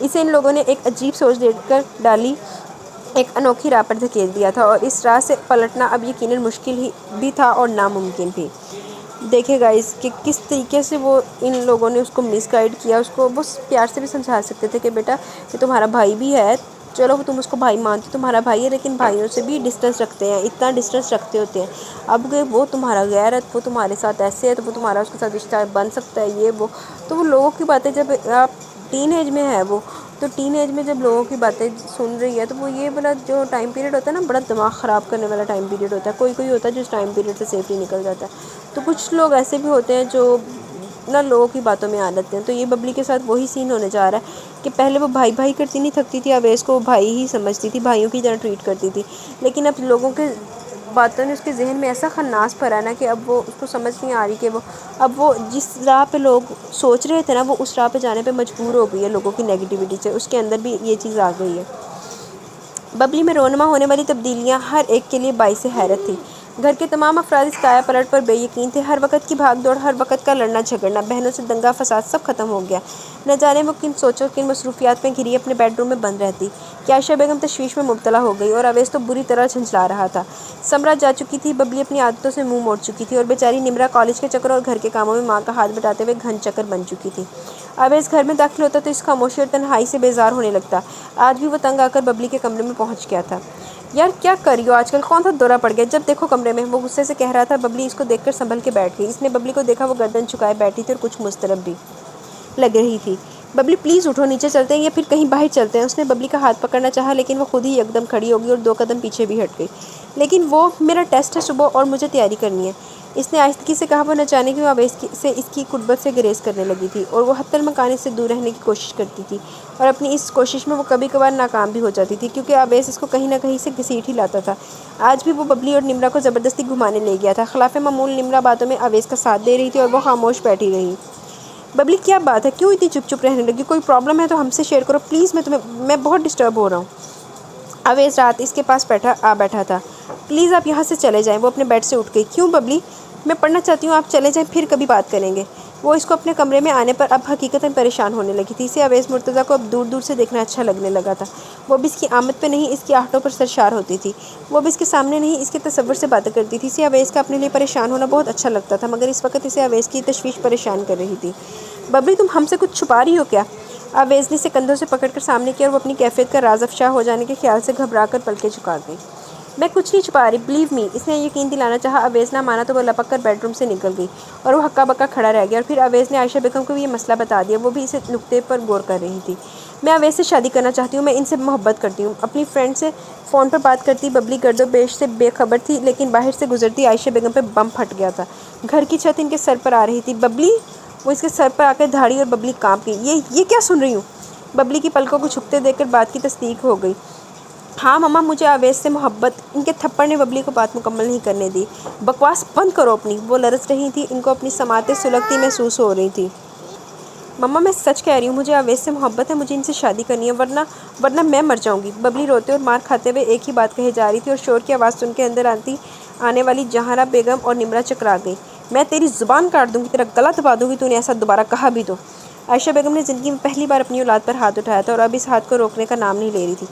اسے ان لوگوں نے ایک عجیب سوچ دے کر ڈالی، ایک انوکھی راہ پر دھکیل دیا تھا، اور اس راہ سے پلٹنا اب یقیناً مشکل ہی بھی تھا اور ناممکن بھی۔ دیکھے گائز کہ کس طریقے سے وہ ان لوگوں نے اس کو مس گائیڈ کیا، اس کو وہ پیار سے بھی سمجھا سکتے تھے کہ بیٹا یہ تمہارا بھائی بھی ہے، چلو تم اس کو بھائی مانتے، تمہارا بھائی ہے، لیکن بھائیوں سے بھی ڈسٹینس رکھتے ہیں، اتنا ڈسٹینس رکھتے ہوتے ہیں۔ اب کہ وہ تمہارا غیر ہے، وہ تمہارے ساتھ ایسے ہے، تو وہ تمہارا اس کے ساتھ رشتہ بن سکتا ہے، یہ وہ تو وہ لوگوں کی باتیں، جب آپ ٹین ایج میں ہے وہ تو ٹین ایج میں جب لوگوں کی باتیں سن رہی ہے تو وہ یہ والا جو ٹائم پیریڈ ہوتا ہے نا، بڑا دماغ خراب کرنے والا ٹائم پیریڈ ہوتا ہے۔ کوئی کوئی ہوتا ہے جو اس ٹائم پیریڈ سے سیفلی نکل جاتا ہے، تو کچھ لوگ ایسے بھی ہوتے ہیں جو نا لوگوں کی باتوں میں آ جاتے ہیں۔ تو یہ ببلی کے ساتھ وہی سین ہونے جا رہا ہے کہ پہلے وہ بھائی بھائی کرتی نہیں تھکتی تھی، اویس کو بھائی ہی سمجھتی تھی، بھائیوں کی طرح ٹریٹ کرتی تھی، لیکن اب لوگوں کے باتوں نے اس کے ذہن میں ایسا خناس بھرا ہے نا کہ اب وہ اس کو سمجھ نہیں آ رہی کہ اب وہ جس راہ پہ لوگ سوچ رہے تھے نا، وہ اس راہ پہ جانے پہ مجبور ہو گئی ہے لوگوں کی نیگیٹیوٹی سے، اس کے اندر بھی یہ چیز آ گئی ہے۔ ببلی میں رونما ہونے والی تبدیلیاں ہر ایک کے لیے باعث حیرت تھی۔ گھر کے تمام افراد اس کایا پلٹ پر بے یقین تھے، ہر وقت کی بھاگ دوڑ، ہر وقت کا لڑنا جھگڑنا، بہنوں سے دنگا فساد سب ختم ہو گیا۔ نہ جانے وہ کن سوچوں، کن مصروفیات میں گھری اپنے بیڈ روم میں بند رہتی کہ عائشہ بیگم تشویش میں مبتلا ہو گئی اور اویس تو بری طرح جھنجھلا رہا تھا۔ سمرا جا چکی تھی، ببلی اپنی عادتوں سے منہ موڑ چکی تھی، اور بیچاری نمرا کالج کے چکر اور گھر کے کاموں میں ماں کا ہاتھ بٹاتے ہوئے گھن چکر بن چکی تھی۔ اویس گھر میں داخل ہوتا تو اس خاموشی اور تنہائی سے بیزار ہونے لگتا۔ آج بھی وہ تنگ آ کر ببلی کے کمرے میں پہنچ گیا تھا۔ یار کیا کر رہی ہو آج کل، کون سا دورہ پڑ گیا، جب دیکھو کمرے میں، وہ غصے سے کہہ رہا تھا۔ ببلی اس کو دیکھ کر سنبھل کے بیٹھ گئی۔ اس نے ببلی کو دیکھا، وہ گردن جھکائے بیٹھی تھی اور کچھ مضطرب بھی لگ رہی تھی۔ ببلی پلیز اٹھو، نیچے چلتے ہیں یا پھر کہیں باہر چلتے ہیں۔ اس نے ببلی کا ہاتھ پکڑنا چاہا، لیکن وہ خود ہی یکدم کھڑی ہو گئی اور 2 قدم پیچھے بھی ہٹ گئی۔ لیکن وہ میرا ٹیسٹ ہے صبح اور مجھے تیاری کرنی ہے، اس نے آہستگی سے کہا۔ وہ نہ جانے کیوں اویس سے اس کی قربت سے گریز کرنے لگی تھی، اور وہ حتی المکان اس سے دور رہنے کی کوشش کرتی تھی، اور اپنی اس کوشش میں وہ کبھی کبھار ناکام بھی ہو جاتی تھی، کیونکہ اویس اس کو کہیں نہ کہیں سے گھسیٹ ہی لاتا تھا۔ آج بھی وہ ببلی اور نمرا کو زبردستی گھمانے لے گیا تھا۔ خلاف معمول نمرا باتوں میں اویس کا ساتھ دے رہی تھی اور وہ خاموش بیٹھی رہی۔ ببلی کیا بات ہے، کیوں اتنی چپ چپ رہنے لگی، کوئی پرابلم ہے تو ہم سے شیئر کرو پلیز، میں بہت ڈسٹرب ہو رہا ہوں۔ اویس رات اس کے پاس بیٹھا تھا۔ پلیز آپ یہاں سے چلے جائیں۔ وہ اپنے بیڈ سے اٹھ گئی۔ کیوں ببلی، میں پڑھنا چاہتی ہوں، آپ چلے جائیں، پھر کبھی بات کریں گے۔ وہ اس کو اپنے کمرے میں آنے پر اب حقیقتاً پریشان ہونے لگی تھی۔ اسے اویس مرتضیٰ کو اب دور دور سے دیکھنا اچھا لگنے لگا تھا۔ وہ بھی اس کی آمد پہ نہیں، اس کی آہٹوں پر سرشار ہوتی تھی۔ وہ بھی اس کے سامنے نہیں، اس کے تصور سے باتیں کرتی تھی۔ اسے اویس کا اپنے لیے پریشان ہونا بہت اچھا لگتا تھا، مگر اس وقت اسے اویس کی تشویش پریشان کر رہی تھی۔ ببلی تم ہم سے کچھ چھپا رہی ہو کیا؟ اویس نے اسے کندھوں سے پکڑ کر سامنے کیا، اور وہ اپنی کیفیت کا راز افشا ہو جانے کے خیال سے گھبرا کر پلکیں جھکا گئی۔ میں کچھ نہیں چھپا رہی، بلیو می، اس نے یقین دلانا چاہا۔ اویس نہ مانا تو وہ لپک کر بیڈ روم سے نکل گئی، اور وہ ہکا بکا کھڑا رہ گیا۔ اور پھر اویس نے عائشہ بیگم کو بھی یہ مسئلہ بتا دیا۔ وہ بھی اس نکتے پر غور کر رہی تھی۔ میں اویس سے شادی کرنا چاہتی ہوں، میں ان سے محبت کرتی ہوں۔ اپنی فرینڈ سے فون پر بات کرتی ببلی گرد و پیش سے بے خبر تھی، لیکن باہر سے گزرتی عائشہ بیگم پہ بم پھٹ گیا تھا۔ گھر کی چھت ان کے سر پر آ رہی تھی۔ ببلی، وہ اس کے سر پر آ کر دھاڑی، اور ببلی کانپ گئی۔ یہ کیا سن رہی ہوں؟ ببلی کی پلکوں کو جھکتے دیکھ کر بات کی تصدیق ہو گئی۔ ہاں مما، مجھے اویس سے محبت۔ ان کے تھپڑ نے ببلی کو بات مکمل نہیں کرنے دی۔ بکواس بند کرو اپنی۔ وہ لرز رہی تھی، ان کو اپنی سماعتیں سلگتی محسوس ہو رہی تھی۔ مما میں سچ کہہ رہی ہوں، مجھے اویس سے محبت ہے، مجھے ان سے شادی کرنی ہے، ورنہ میں مر جاؤں گی۔ ببلی روتے اور مار کھاتے ہوئے ایک ہی بات کہے جا رہی تھی، اور شور کی آواز سن کے اندر آنے والی جہانہ بیگم اور نمرا چکرا گئی۔ میں تیری زبان کاٹ دوں گی، تیرا گلا دبا دوں گی، تو نے ایسا دوبارہ کہا بھی تو۔ عائشہ بیگم نے زندگی میں پہلی بار اپنی اولاد پر ہاتھ اٹھایا تھا، اور اب اس ہاتھ کو روکنے کا نام نہیں لے رہی تھی۔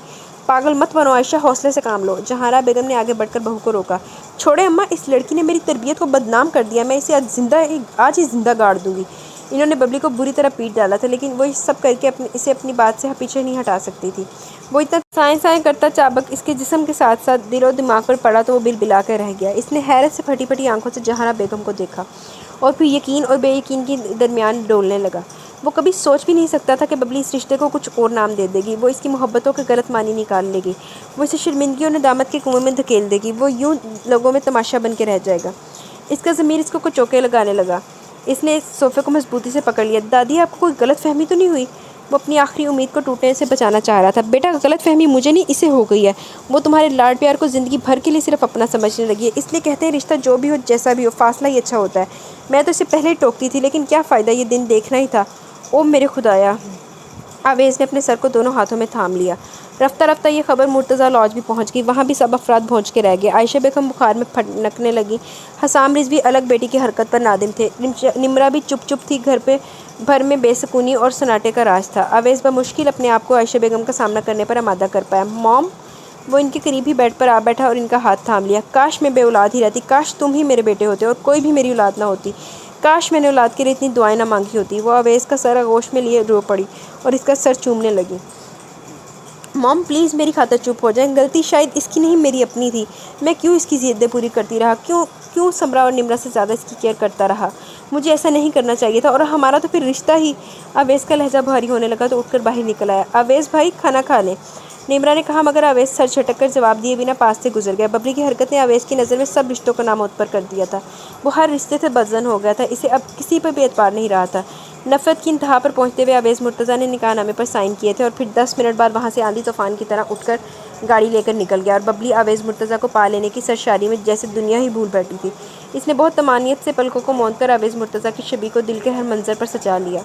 پاگل مت بنو عائشہ، حوصلے سے کام لو۔ جہانہ بیگم نے آگے بڑھ کر بہو کو روکا۔ چھوڑے اماں، اس لڑکی نے میری تربیت کو بدنام کر دیا، میں اسے آج ہی زندہ گاڑ دوں گی۔ انہوں نے ببلی کو بری طرح پیٹ ڈالا تھا، لیکن وہ یہ سب کر کے اسے اپنی بات سے پیچھے نہیں ہٹا سکتی تھی۔ وہ اتنا سائیں کرتا چابک اس کے جسم کے ساتھ ساتھ دل و دماغ پر پڑا تو وہ بلبلا کر رہ گیا۔ اس نے حیرت سے پھٹی پھٹی آنکھوں سے جہانہ بیگم کو دیکھا، اور پھر یقین اور بے یقین کے درمیان ڈولنے لگا۔ وہ کبھی سوچ بھی نہیں سکتا تھا کہ ببلی اس رشتے کو کچھ اور نام دے دے گی، وہ اس کی محبتوں کے غلط معنی نکال لے گی، وہ اسے شرمندگی اور ندامت کے کنویں میں دھکیل دے گی، وہ یوں لوگوں میں تماشا بن کے رہ جائے گا۔ اس کا ضمیر اس کو چوکے لگانے لگا۔ اس نے صوفے کو مضبوطی سے پکڑ لیا۔ دادی آپ کو کوئی غلط فہمی تو نہیں ہوئی؟ وہ اپنی آخری امید کو ٹوٹنے سے بچانا چاہ رہا تھا۔ بیٹا غلط فہمی مجھے نہیں، اسے ہو گئی ہے۔ وہ تمہارے لاڈ پیار کو زندگی بھر کے لیے صرف اپنا سمجھنے لگی ہے، اس لیے کہتے ہیں رشتہ جو بھی ہو، جیسا بھی ہو، فاصلہ ہی اچھا ہوتا ہے۔ میں تو اسے پہلے ہی ٹوکتی تھی، لیکن کیا فائدہ، یہ دن دیکھنا ہی تھا۔ او میرے خدایا! اویس نے اپنے سر کو دونوں ہاتھوں میں تھام لیا۔ رفتہ رفتہ یہ خبر مرتضیٰ لاج بھی پہنچ گئی، وہاں بھی سب افراد پہنچ کے رہ گئے۔ عائشہ بیگم بخار میں پھنکنے لگی، حسام رضوی الگ بیٹی کی حرکت پر نادم تھے، نمرا بھی چپ چپ تھی، گھر پہ بھر میں بے سکونی اور سناٹے کا راج تھا۔ اویس بمشکل اپنے آپ کو عائشہ بیگم کا سامنا کرنے پر آمادہ کر پایا۔ موم، وہ ان کے قریب ہی بیڈ پر آ بیٹھا اور ان کا ہاتھ تھام لیا۔ کاش میں بے اولاد ہی رہتی، کاش تم ہی میرے بیٹے ہوتے اور کوئی بھی میری اولاد نہ ہوتی، کاش میں نے اولاد کے لیے اتنی دعائیں نہ مانگی ہوتی۔ وہ اویس کا سر آغوش میں لیے رو پڑی اور اس کا سر چومنے لگی۔ موم پلیز میری خاطر چپ ہو جائیں، غلطی شاید اس کی نہیں میری اپنی تھی، میں کیوں اس کی ضدیں پوری کرتی رہا، کیوں سمرا اور نمرا سے زیادہ اس کی کیئر کرتا رہا، مجھے ایسا نہیں کرنا چاہیے تھا، اور ہمارا تو پھر رشتہ ہی۔ اویس کا لہجہ بھاری ہونے لگا تو اٹھ کر باہر نکل آیا۔ اویس بھائی کھانا کھا لیں، نمرا نے کہا، مگر اویس سر جھٹک کر جواب دیے بنا پاس سے گزر گیا۔ ببلی کی حرکت نے اویس کی نظر میں سب رشتوں کو نامعتبر کر دیا تھا۔ وہ ہر رشتے سے بدظن ہو گیا تھا، اسے اب کسی پر بھی اعتبار نہیں رہا تھا۔ نفرت کی انتہا پر پہنچتے ہوئے اویس مرتضیٰ نے نکاح نامے پر سائن کیے تھے اور پھر 10 منٹ بعد وہاں سے آندھی طوفان کی طرح اٹھ کر گاڑی لے کر نکل گیا، اور ببلی اویس مرتضیٰ کو پا لینے کی سرشاری میں جیسے دنیا ہی بھول بیٹھی تھی۔ اس نے بہت طمانینت سے پلکوں کو موند کر اویس مرتضیٰ کی شبیہ کو دل کے ہر منظر پر سجا لیا۔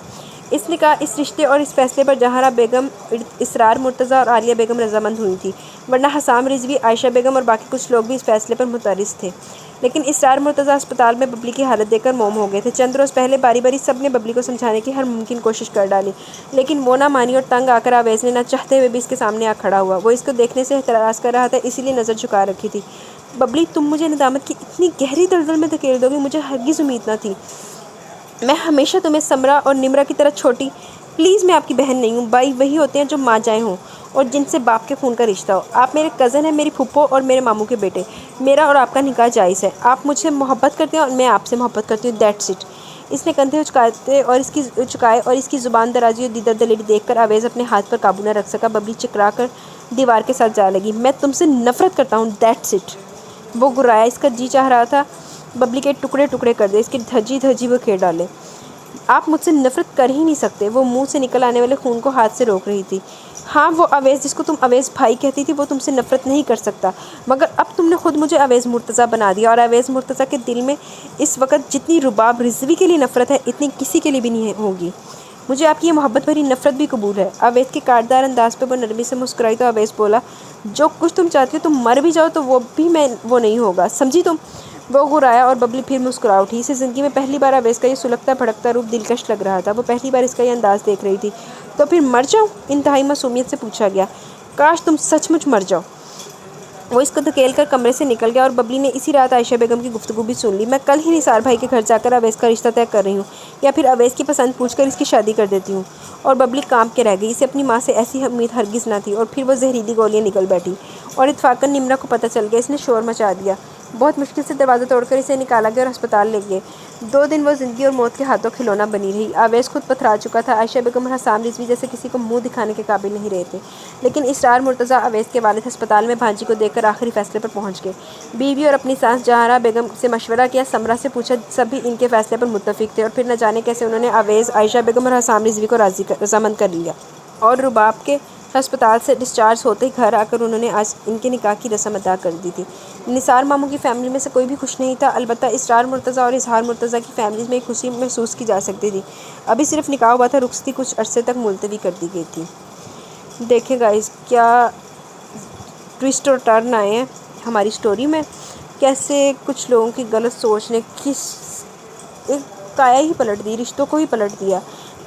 اس نکاح، اس رشتے اور اس فیصلے پر جہاں بیگم اسرار مرتضیٰ اور عالیہ بیگم رضامند ہوئی تھی، ورنہ حسام رضوی، عائشہ بیگم اور باقی کچھ لوگ بھی اس فیصلے پر مترس تھے۔ لیکن اسرار مرتضیٰ اسپتال میں ببلی کی حالت دیکھ کر موم ہو گئے تھے۔ چند روز پہلے باری باری سب نے ببلی کو سمجھانے کی ہر ممکن کوشش کر ڈالی، لیکن وہ نہ مانی، اور تنگ آ کر اویس نے نہ چاہتے ہوئے بھی اس کے سامنے آ کھڑا ہوا۔ وہ اس کو دیکھنے سے اعتراض کر رہا تھا، اسی لیے نظر جھکا رکھی تھی۔ ببلی، تم مجھے ندامت کی اتنی گہری دلدل میں دھکیل دو گی، مجھے ہرگز امید نہ تھی۔ میں ہمیشہ تمہیں سمرا اور نمرا کی طرح چھوٹی، پلیز میں آپ کی بہن نہیں ہوں، بھائی وہی ہوتے ہیں جو ماں جائیں ہوں اور جن سے باپ کے خون کا رشتہ ہو۔ آپ میرے کزن ہیں، میری پھپھو اور میرے ماموں کے بیٹے۔ میرا اور آپ کا نکاح جائز ہے۔ آپ مجھ سے محبت کرتے ہیں اور میں آپ سے محبت کرتی ہوں، دیٹس اٹ۔ اس نے کندھے چکائے اور اس کی زبان درازی اور دیدہ دلیری دیکھ کر اویس اپنے ہاتھ پر قابو نہ رکھ سکا۔ ببلی چکرا کر دیوار کے ساتھ جا لگی۔ میں تم سے نفرت کرتا ہوں، دیٹس اٹ۔ وہ گرایا، اس کا جی چاہ رہا تھا ببلی کے ٹکڑے ٹکڑے کر دے، اس کی دھجی وہ کھیر ڈالے۔ آپ مجھ سے نفرت کر ہی نہیں سکتے۔ وہ منہ سے نکل آنے والے خون کو ہاتھ سے روک رہی تھی۔ ہاں، وہ اویس جس کو تم اویس بھائی کہتی تھی، وہ تم سے نفرت نہیں کر سکتا، مگر اب تم نے خود مجھے اویس مرتضیٰ بنا دیا، اور اویس مرتضیٰ کے دل میں اس وقت جتنی رباب رضوی کے لیے نفرت ہے، اتنی کسی کے لیے بھی نہیں ہوگی۔ مجھے آپ کی یہ محبت بھری نفرت بھی قبول ہے۔ اویس کے کاٹدار انداز پہ وہ نرمی سے مسکرائی تو اویس بولا، جو کچھ تم چاہتی ہو، تم مر بھی جاؤ تو وہ بھی وہ نہیں ہوگا، سمجھی تم؟ وہ گرایا اور ببلی پھر مسکرا اٹھی۔ اسے زندگی میں پہلی بار اویس کا یہ سلگتا بھڑکتا روپ دلکش لگ رہا تھا۔ وہ پہلی بار اس کا یہ انداز دیکھ رہی تھی۔ تو پھر مر جاؤ؟ انتہائی معصومیت سے پوچھا گیا۔ کاش تم سچ مچ مر جاؤ۔ وہ اس کو دھکیل کر کمرے سے نکل گیا، اور ببلی نے اسی رات عائشہ بیگم کی گفتگو بھی سن لی۔ میں کل ہی نثار بھائی کے گھر جا کر اویس کا رشتہ طے کر رہی ہوں، یا پھر اویس کی پسند پوچھ کر اس کی شادی کر دیتی ہوں۔ اور ببلی کانپ کے رہ گئی۔ اسے اپنی ماں سے ایسی امید ہرگز نہ تھی، اور پھر وہ زہریلی گولیاں نکل بیٹھی، اور اتفاقاً نمرا کو پتہ چل گیا۔ اس نے شور مچا دیا۔ بہت مشکل سے دروازہ توڑ کر اسے نکالا گیا اور ہسپتال لے گئے۔ 2 دن وہ زندگی اور موت کے ہاتھوں کھلونا بنی رہی۔ اویس خود پتھرا چکا تھا۔ عائشہ بیگم اور حسام رضوی جیسے کسی کو منہ دکھانے کے قابل نہیں رہے تھے، لیکن اسرار مرتضیٰ، اویس کے والد، ہسپتال میں بھانجی کو دیکھ کر آخری فیصلے پر پہنچ گئے۔ بیوی اور اپنی ساس جہاں بیگم سے مشورہ کیا، سمرا سے پوچھا، سب بھی ان کے فیصلے پر متفق تھے، اور پھر نہ جانے کیسے انہوں نے اویس، عائشہ بیگم اور حسام رضوی کو رضامند کر لیا۔ اور رباب کے ہسپتال سے ڈسچارج ہوتے ہی گھر آ کر انہوں نے آج ان کے نکاح کی رسم ادا کر دی تھی۔ نثار ماموں کی فیملی میں سے کوئی بھی خوش نہیں تھا، البتہ اسرار مرتضیٰ اور اظہار مرتضیٰ کی فیملیز میں ایک خوشی محسوس کی جا سکتی تھی۔ ابھی صرف نکاح ہوا تھا، رخصتی کچھ عرصے تک ملتوی کر دی گئی تھی۔ دیکھیں گائز، کیا ٹوسٹ اور ٹرن آئے ہیں ہماری سٹوری میں، کیسے کچھ لوگوں کی غلط سوچ نے ایک کایا ہی پلٹ دی، رشتوں کو ہی پلٹ دیا۔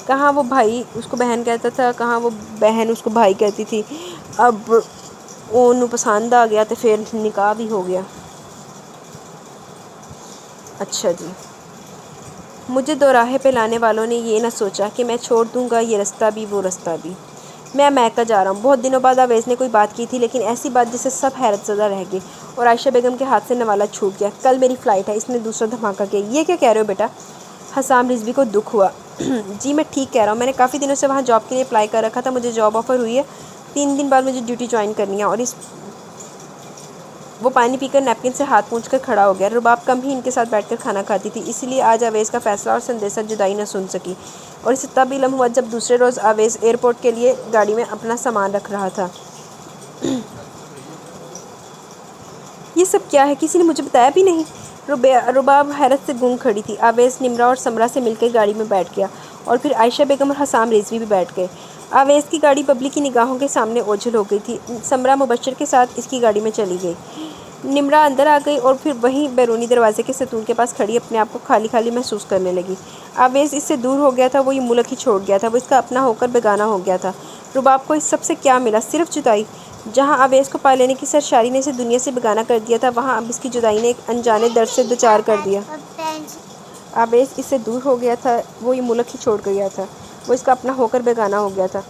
کہاں وہ بھائی اس کو بہن کہتا تھا، کہاں وہ بہن اس کو بھائی کہتی تھی، اب انہوں پسند آ گیا تو پھر نکاح بھی ہو گیا۔ اچھا جی، مجھے دوراہے پہ لانے والوں نے یہ نہ سوچا کہ میں چھوڑ دوں گا یہ رستہ بھی وہ رستہ بھی۔ میں میکہ جا رہا ہوں۔ بہت دنوں بعد اویس نے کوئی بات کی تھی، لیکن ایسی بات جسے سب حیرت زدہ رہ گئے، اور عائشہ بیگم کے ہاتھ سے نوالا چھوٹ گیا۔ کل میری فلائٹ ہے۔ اس نے دوسرا دھماکہ کیا۔ یہ کیا کہہ رہے ہو بیٹا؟ حسام رضوی کو دکھ ہوا۔ جی میں ٹھیک کہہ رہا ہوں، میں نے کافی دنوں سے وہاں جاب کے لیے اپلائی کر رکھا تھا، مجھے جاب آفر ہوئی ہے، 3 دن بعد مجھے ڈیوٹی جوائن کرنی ہے۔ اور وہ پانی پی کر نیپکن سے ہاتھ پونچھ کر کھڑا ہو گیا۔ رباب کم ہی ان کے ساتھ بیٹھ کر کھانا کھاتی تھی، اسی لیے آج اویس کا فیصلہ اور سندیسہ جدائی نہ سن سکی، اور اسے تب علم ہوا جب دوسرے روز اویس ایئرپورٹ کے لیے گاڑی میں اپنا سامان رکھ رہا تھا۔ یہ سب کیا ہے؟ کسی نے مجھے بتایا بھی نہیں۔ رباب حیرت سے گنگ کھڑی تھی۔ اویس، نمرا اور سمرا سے مل کر گاڑی میں بیٹھ گیا، اور پھر عائشہ بیگم اور حسام رضوی بھی بیٹھ گئے۔ اویس کی گاڑی ببلی کی نگاہوں کے سامنے اوجھل ہو گئی تھی۔ سمرا مبشر کے ساتھ اس کی گاڑی میں چلی گئی۔ نمرا اندر آ گئی اور پھر وہیں بیرونی دروازے کے ستون کے پاس کھڑی اپنے آپ کو خالی خالی محسوس کرنے لگی۔ آویز اس سے دور ہو گیا تھا، وہ یہ ملک ہی چھوڑ گیا تھا، وہ اس کا اپنا ہو کر بیگانہ ہو گیا تھا۔ رباب کو اس سب سے کیا ملا؟ صرف جدائی۔ جہاں آویز کو پا لینے کی سرشاری نے اسے دنیا سے بیگانہ کر دیا تھا، وہاں اب اس کی جدائی نے ایک انجانے درد سے دوچار کر دیا۔ آویز اس سے دور ہو گیا تھا، وہ یہ ملک ہی چھوڑ گیا تھا، وہ اس کا اپنا ہو کر بیگانہ ہو گیا تھا۔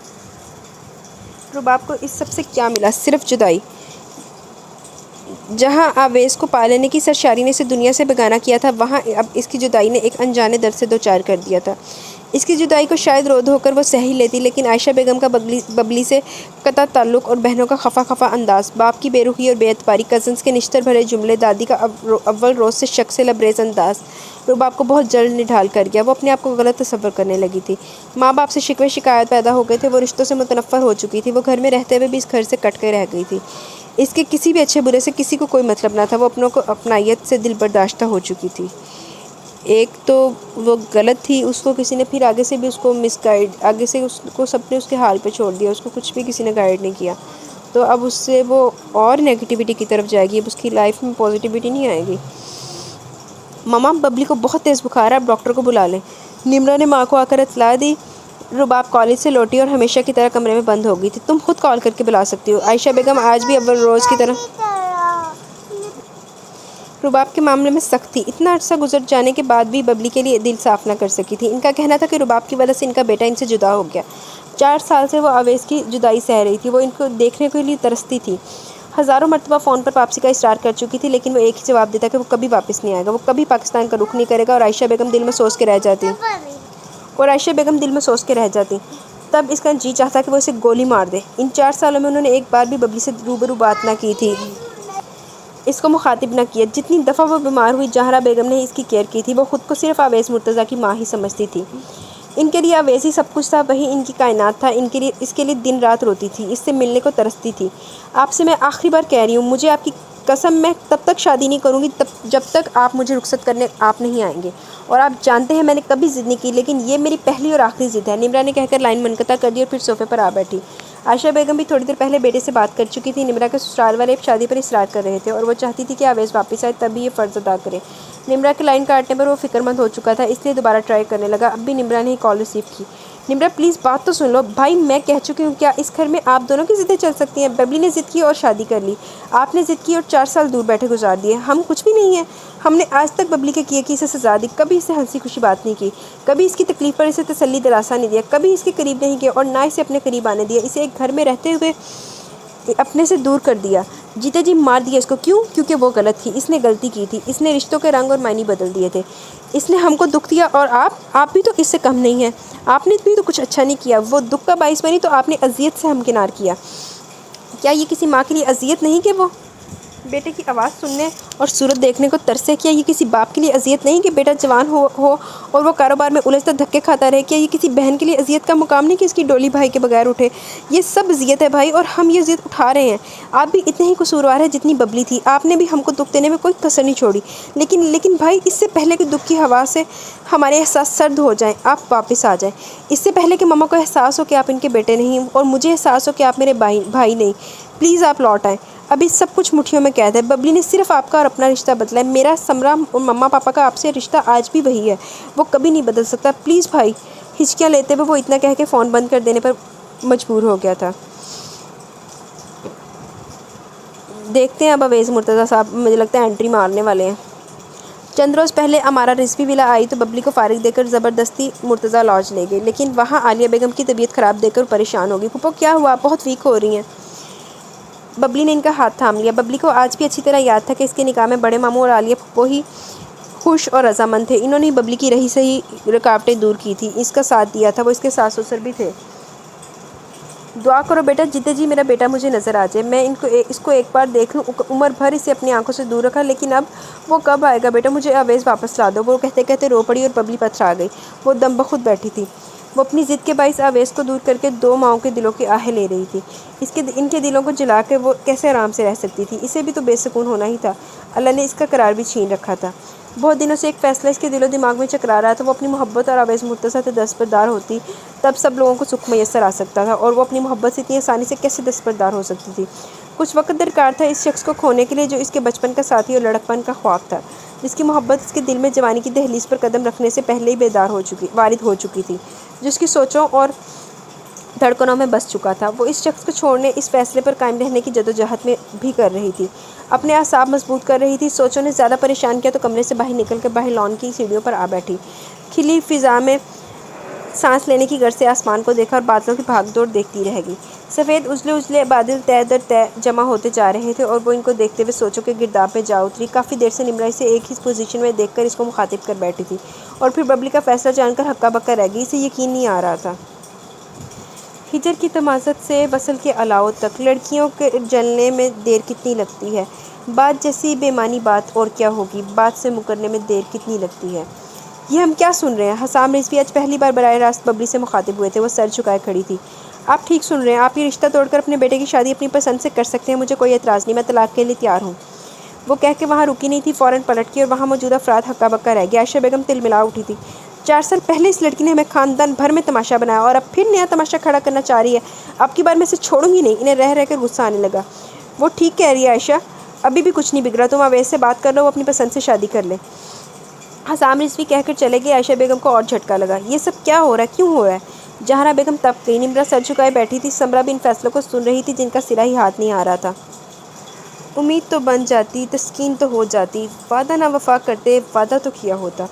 رباب کو اس سب سے کیا ملا؟ صرف جدائی۔ جہاں آویز کو پا لینے کی سرشاری نے اسے دنیا سے بیگانہ کیا تھا، وہاں اب اس کی جدائی نے ایک انجانے درد سے دوچار کر دیا تھا۔ اس کی جدائی کو شاید رو دھو کر وہ سہ ہی لیتی، لیکن عائشہ بیگم کا ببلی سے قطع تعلق اور بہنوں کا خفا خفا انداز، باپ کی بے رخی اور بے اعتباری، کزنز کے نشتر بھرے جملے، دادی کا اول روز سے شک سے لبریز انداز رباب کو بہت جلد نڈھال کر گیا۔ وہ اپنے آپ کو غلط تصور کرنے لگی تھی۔ ماں باپ سے شکوے شکایت پیدا ہو گئے تھے، وہ رشتوں سے متنفر ہو چکی تھی، وہ گھر میں رہتے ہوئے بھی اس گھر سے کٹ کے رہ گئی تھی۔ اس کے کسی بھی اچھے برے سے کسی کو کوئی مطلب نہ تھا، وہ اپنوں کو اپنائیت سے دل برداشتہ ہو چکی تھی۔ ایک تو وہ غلط تھی، اس کو کسی نے پھر آگے سے بھی اس کو آگے سے اس کو سب نے اس کے حال پہ چھوڑ دیا، اس کو کچھ بھی کسی نے گائیڈ نہیں کیا، تو اب اس سے وہ اور نیگیٹیوٹی کی طرف جائے گی، اب اس کی لائف میں پازیٹیوٹی نہیں آئے گی۔ ماما، ببلی کو بہت تیز بخار ہے، آپ ڈاکٹر کو بلا لیں۔ نمرا نے ماں کو آ کر اطلاع دی۔ رباب کالج سے لوٹی اور ہمیشہ کی طرح کمرے میں بند ہو گئی تھی۔ تم خود کال کر کے بلا سکتی ہو۔ عائشہ بیگم آج بھی اول روز کی طرح رباب کے معاملے میں سخت تھی۔ اتنا عرصہ گزر جانے کے بعد بھی ببلی کے لیے دل صاف نہ کر سکی تھی۔ ان کا کہنا تھا کہ رباب کی وجہ سے ان کا بیٹا ان سے جدا ہو گیا۔ 4 سال سے وہ آویز کی جدائی سہ رہی تھی، وہ ان کو دیکھنے کے لیے ترستی تھی۔ ہزاروں مرتبہ فون پر واپسی کا اصرار کر چکی تھی، لیکن وہ ایک ہی جواب دیتا کہ وہ کبھی واپس نہیں آئے گا، وہ کبھی پاکستان کا رخ نہیں کرے گا، اور عائشہ بیگم دل میں سوچ کے رہ جاتی۔ تب اس کا جی چاہتا کہ وہ اسے گولی مار دے۔ ان 4 سالوں میں انہوں نے ایک بار بھی ببلی سے روبرو بات نہ کی تھی، اس کو مخاطب نہ کیا۔ جتنی دفعہ وہ بیمار ہوئی، زہرا بیگم نے اس کی کیئر کی تھی۔ وہ خود کو صرف آویز مرتضیٰ کی ماں ہی سمجھتی تھی۔ ان کے لیے آویز ہی سب کچھ تھا، وہی ان کی کائنات تھا۔ اس کے لیے دن رات روتی تھی، اس سے ملنے کو ترستی تھی۔ آپ سے میں آخری بار کہہ رہی ہوں، مجھے آپ کی قسم، میں تب تک شادی نہیں کروں گی جب تک آپ مجھے رخصت کرنے آپ نہیں آئیں گے، اور آپ جانتے ہیں میں نے کبھی ضد نہیں کی، لیکن یہ میری پہلی اور آخری ضد ہے۔ نمرا نے کہہ کر لائن منقطع کر دی اور پھر صوفے پر آ بیٹھی۔ عائشہ بیگم بھی تھوڑی دیر پہلے بیٹے سے بات کر چکی تھی۔ نمرا کے سسرال والے اب شادی پر اصرار کر رہے تھے، اور وہ چاہتی تھی کہ آویز واپس آئے، تبھی یہ فرض ادا کرے۔ نمرا کے لائن کاٹنے پر وہ فکر مند ہو چکا تھا، اس لیے دوبارہ ٹرائی کرنے لگا۔ اب بھی نمرا نے ہی کال ریسیو کی۔ نمرا پلیز بات تو سن لو۔ بھائی میں کہہ چکی ہوں، کیا اس گھر میں آپ دونوں کی ضدیں چل سکتی ہیں؟ ببلی نے ضد کی اور شادی کر لی، آپ نے ضد کی اور 4 سال دور بیٹھے گزار دیے۔ ہم کچھ بھی نہیں ہیں۔ ہم نے آج تک ببلی کے کیے کی اسے سزا دی، کبھی اسے ہنسی خوشی بات نہیں کی، کبھی اس کی تکلیف پر اسے تسلی دلاسا نہیں دیا، کبھی اس کے قریب نہیں کیا اور نہ اسے اپنے قریب آنے دیا۔ اسے ایک گھر میں رہتے ہوئے اپنے سے دور کر دیا، جیتے جی مار دیا اس کو۔ کیوں؟ کیونکہ وہ غلط تھی، اس نے غلطی کی تھی، اس نے رشتوں کے رنگ اور معنی بدل دیے تھے، اس نے ہم کو دکھ دیا، اور آپ بھی تو اس سے کم نہیں ہیں۔ آپ نے بھی تو کچھ اچھا نہیں کیا، وہ دکھ کا باعث بنی تو آپ نے اذیت سے ہمکنار کیا۔ کیا یہ کسی ماں کے لیے اذیت نہیں کہ وہ بیٹے کی آواز سننے اور صورت دیکھنے کو ترسے؟ کیا یہ کسی باپ کے لیے اذیت نہیں کہ بیٹا جوان ہو اور وہ کاروبار میں الجھتا دھکے کھاتا رہے؟ کیا یہ کسی بہن کے لیے اذیت کا مقام نہیں کہ اس کی ڈولی بھائی کے بغیر اٹھے؟ یہ سب اذیت ہے بھائی، اور ہم یہ اذیت اٹھا رہے ہیں۔ آپ بھی اتنے ہی قصوروار ہیں جتنی ببلی تھی، آپ نے بھی ہم کو دکھ دینے میں کوئی کسر نہیں چھوڑی، لیکن بھائی اس سے پہلے کہ دکھ کی ہوا سے ہمارے احساس سرد ہو جائیں، آپ واپس آ جائیں۔ اس سے پہلے کہ ماما کو احساس ہو کہ آپ ان کے بیٹے نہیں، اور مجھے احساس ہو کہ آپ میرے بھائی نہیں، پلیز آپ لوٹ آئیں۔ ابھی سب کچھ مٹھیوں میں قید ہے۔ ببلی نے صرف آپ کا اور اپنا رشتہ بدلا ہے، میرا سمرا اور مما پاپا کا آپ سے رشتہ آج بھی وہی ہے، وہ کبھی نہیں بدل سکتا، پلیز بھائی۔ ہچکیاں لیتے ہوئے وہ اتنا کہہ کے فون بند کر دینے پر مجبور ہو گیا تھا۔ دیکھتے ہیں اب آویز مرتضیٰ صاحب مجھے لگتا ہے انٹری مارنے والے ہیں۔ چند روز پہلے امارا رضوی ولا آئی تو ببلی کو فارغ دے کر زبردستی مرتضیٰ لاڈج لے گئی، لیکن وہاں عالیہ بیگم کی طبیعت خراب دیکھ کر پریشان ہو گئی۔ پھپھو کیا ہوا؟ بہت ویک ہو رہی ہیں۔ ببلی نے ان کا ہاتھ تھام لیا۔ ببلی کو آج بھی اچھی طرح یاد تھا کہ اس کے نکاح میں بڑے ماموں اور عالیہ پھپھو ہی خوش اور رضامند تھے۔ انہوں نے ببلی کی رہی سہی رکاوٹیں دور کی تھی، اس کا ساتھ دیا تھا، وہ اس کے ساس سسر بھی تھے۔ دعا کرو بیٹا، جتے جی میرا بیٹا مجھے نظر آ جائے، میں اس کو ایک بار دیکھ لوں۔ عمر بھر اسے اپنی آنکھوں سے دور رکھا، لیکن اب وہ کب آئے گا بیٹا؟ مجھے آویز واپس لا دو۔ وہ کہتے کہتے رو پڑی اور ببلی پتھرا گئی۔ وہ دم بخود بیٹھی تھی۔ وہ اپنی ضد کے باعث آویز کو دور کر کے 2 ماؤں کے دلوں کی آہیں لے رہی تھی۔ ان کے دلوں کو جلا کے وہ کیسے آرام سے رہ سکتی تھی؟ اسے بھی تو بے سکون ہونا ہی تھا۔ اللہ نے اس کا قرار بھی چھین رکھا تھا۔ بہت دنوں سے ایک فیصلہ اس کے دل و دماغ میں چکرا رہا تھا، وہ اپنی محبت اور آویز مرتضیٰ سے دستبردار ہوتی، تب سب لوگوں کو سکھ میسر آ سکتا تھا، اور وہ اپنی محبت سے اتنی آسانی سے کیسے دستبردار ہو سکتی تھی؟ کچھ وقت درکار تھا اس شخص کو کھونے کے لیے جو اس کے بچپن کا ساتھی اور لڑکپن کا خواب تھا، جس کی محبت اس کے دل میں جوانی کی دہلیز پر قدم رکھنے سے پہلے ہی وارد ہو چکی تھی، جس کی سوچوں اور دھڑکنوں میں بس چکا تھا۔ وہ اس شخص کو چھوڑنے، اس فیصلے پر قائم رہنے کی جدوجہد میں بھی کر رہی تھی، اپنے اعصاب مضبوط کر رہی تھی۔ سوچوں نے زیادہ پریشان کیا تو کمرے سے باہر نکل کر باہر لان کی سیڑھیوں پر آ بیٹھی، کھلی فضا میں سانس لینے کی غرض سے آسمان کو دیکھا اور بادلوں کی بھاگ دوڑ دیکھتی رہ گئی۔ سفید اجلے بادل تہ در تہ جمع ہوتے جا رہے تھے اور وہ ان کو دیکھتے ہوئے سوچوں کے گرداب میں جا اتری۔ کافی دیر سے نمرا اسے ایک ہی پوزیشن میں دیکھ کر اس کو مخاطب کر بیٹھی تھی اور پھر ببلی کا فیصلہ جان کر ہکا بکا رہ گئی۔ اسے یقین نہیں آ رہا تھا۔ ہجر کی تمازت سے وصل کے الاؤ تک لڑکیوں کے جلنے میں دیر کتنی لگتی ہے، بات جیسی بے معنی بات اور کیا ہوگی، بات سے مکرنے میں دیر کتنی لگتی ہے۔ یہ ہم کیا سن رہے ہیں؟ حسام رضوی آج پہلی بار براہ راست ببلی سے مخاطب ہوئے تھے۔ وہ سر جھکائے کھڑی تھی۔ آپ ٹھیک سن رہے ہیں، آپ یہ رشتہ توڑ کر اپنے بیٹے کی شادی اپنی پسند سے کر سکتے ہیں، مجھے کوئی اعتراض نہیں، میں طلاق کے لیے تیار ہوں۔ وہ کہہ کے وہاں رکی نہیں تھی، فوراً پلٹ گئی اور وہاں موجود افراد ہکا بکا رہ گئے۔ عائشہ بیگم تلملا اٹھی تھی۔ 4 سال پہلے اس لڑکی نے ہمیں خاندان بھر میں تماشا بنایا اور اب پھر نیا تماشا کھڑا کرنا چاہ رہی ہے۔ اب کی بار میں اسے چھوڑوں گی نہیں۔ انہیں رہ کر غصہ آنے لگا۔ وہ ٹھیک کہہ رہی ہے عائشہ، ابھی بھی کچھ نہیں بگڑا، تم اویس سے بات کر لو، وہ اپنی پسند سے شادی کر لے۔ حسام رضوی کہہ کر چلے گئے۔ عائشہ بیگم کو اور جھٹکا لگا۔ یہ سب کیا ہو رہا ہے، کیوں ہو رہا ہے؟ جہانہ بیگم تپ گئی۔ نمرا سر جھکائے بیٹھی تھی۔ سمرا بھی ان فیصلوں کو سن رہی تھی جن کا صلہ ہی ہاتھ نہیں آ رہا تھا۔ امید تو بن جاتی، تسکین تو ہو جاتی، وعدہ نہ وفا کرتے، وعدہ تو کیا ہوتا۔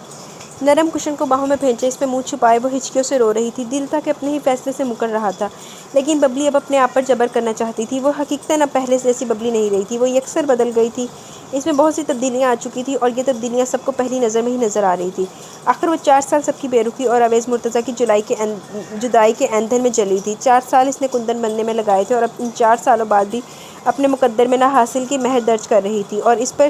نرم کشن کو باہوں میں بھینچے اس میں منہ چھپائے وہ ہچکیوں سے رو رہی تھی۔ دل تھا کہ اپنے ہی فیصلے سے مکر رہا تھا، لیکن ببلی اب اپنے آپ پر جبر کرنا چاہتی تھی۔ وہ حقیقتاً اب پہلے جیسی ببلی نہیں رہی تھی، وہ یکسر بدل گئی تھی۔ اس میں بہت سی تبدیلیاں آ چکی تھیں اور یہ تبدیلیاں سب کو پہلی نظر میں ہی نظر آ رہی تھی۔ آخر وہ 4 سال سب کی بے رخی اور اویس مرتضیٰ کی جدائی کے ایندھن میں جلی تھی۔ 4 سال اس نے کندن بننے میں لگائے تھے اور اب ان 4 سالوں بعد بھی اپنے مقدر میں ناحاصل کی مہر درج کر رہی تھی، اور اس پر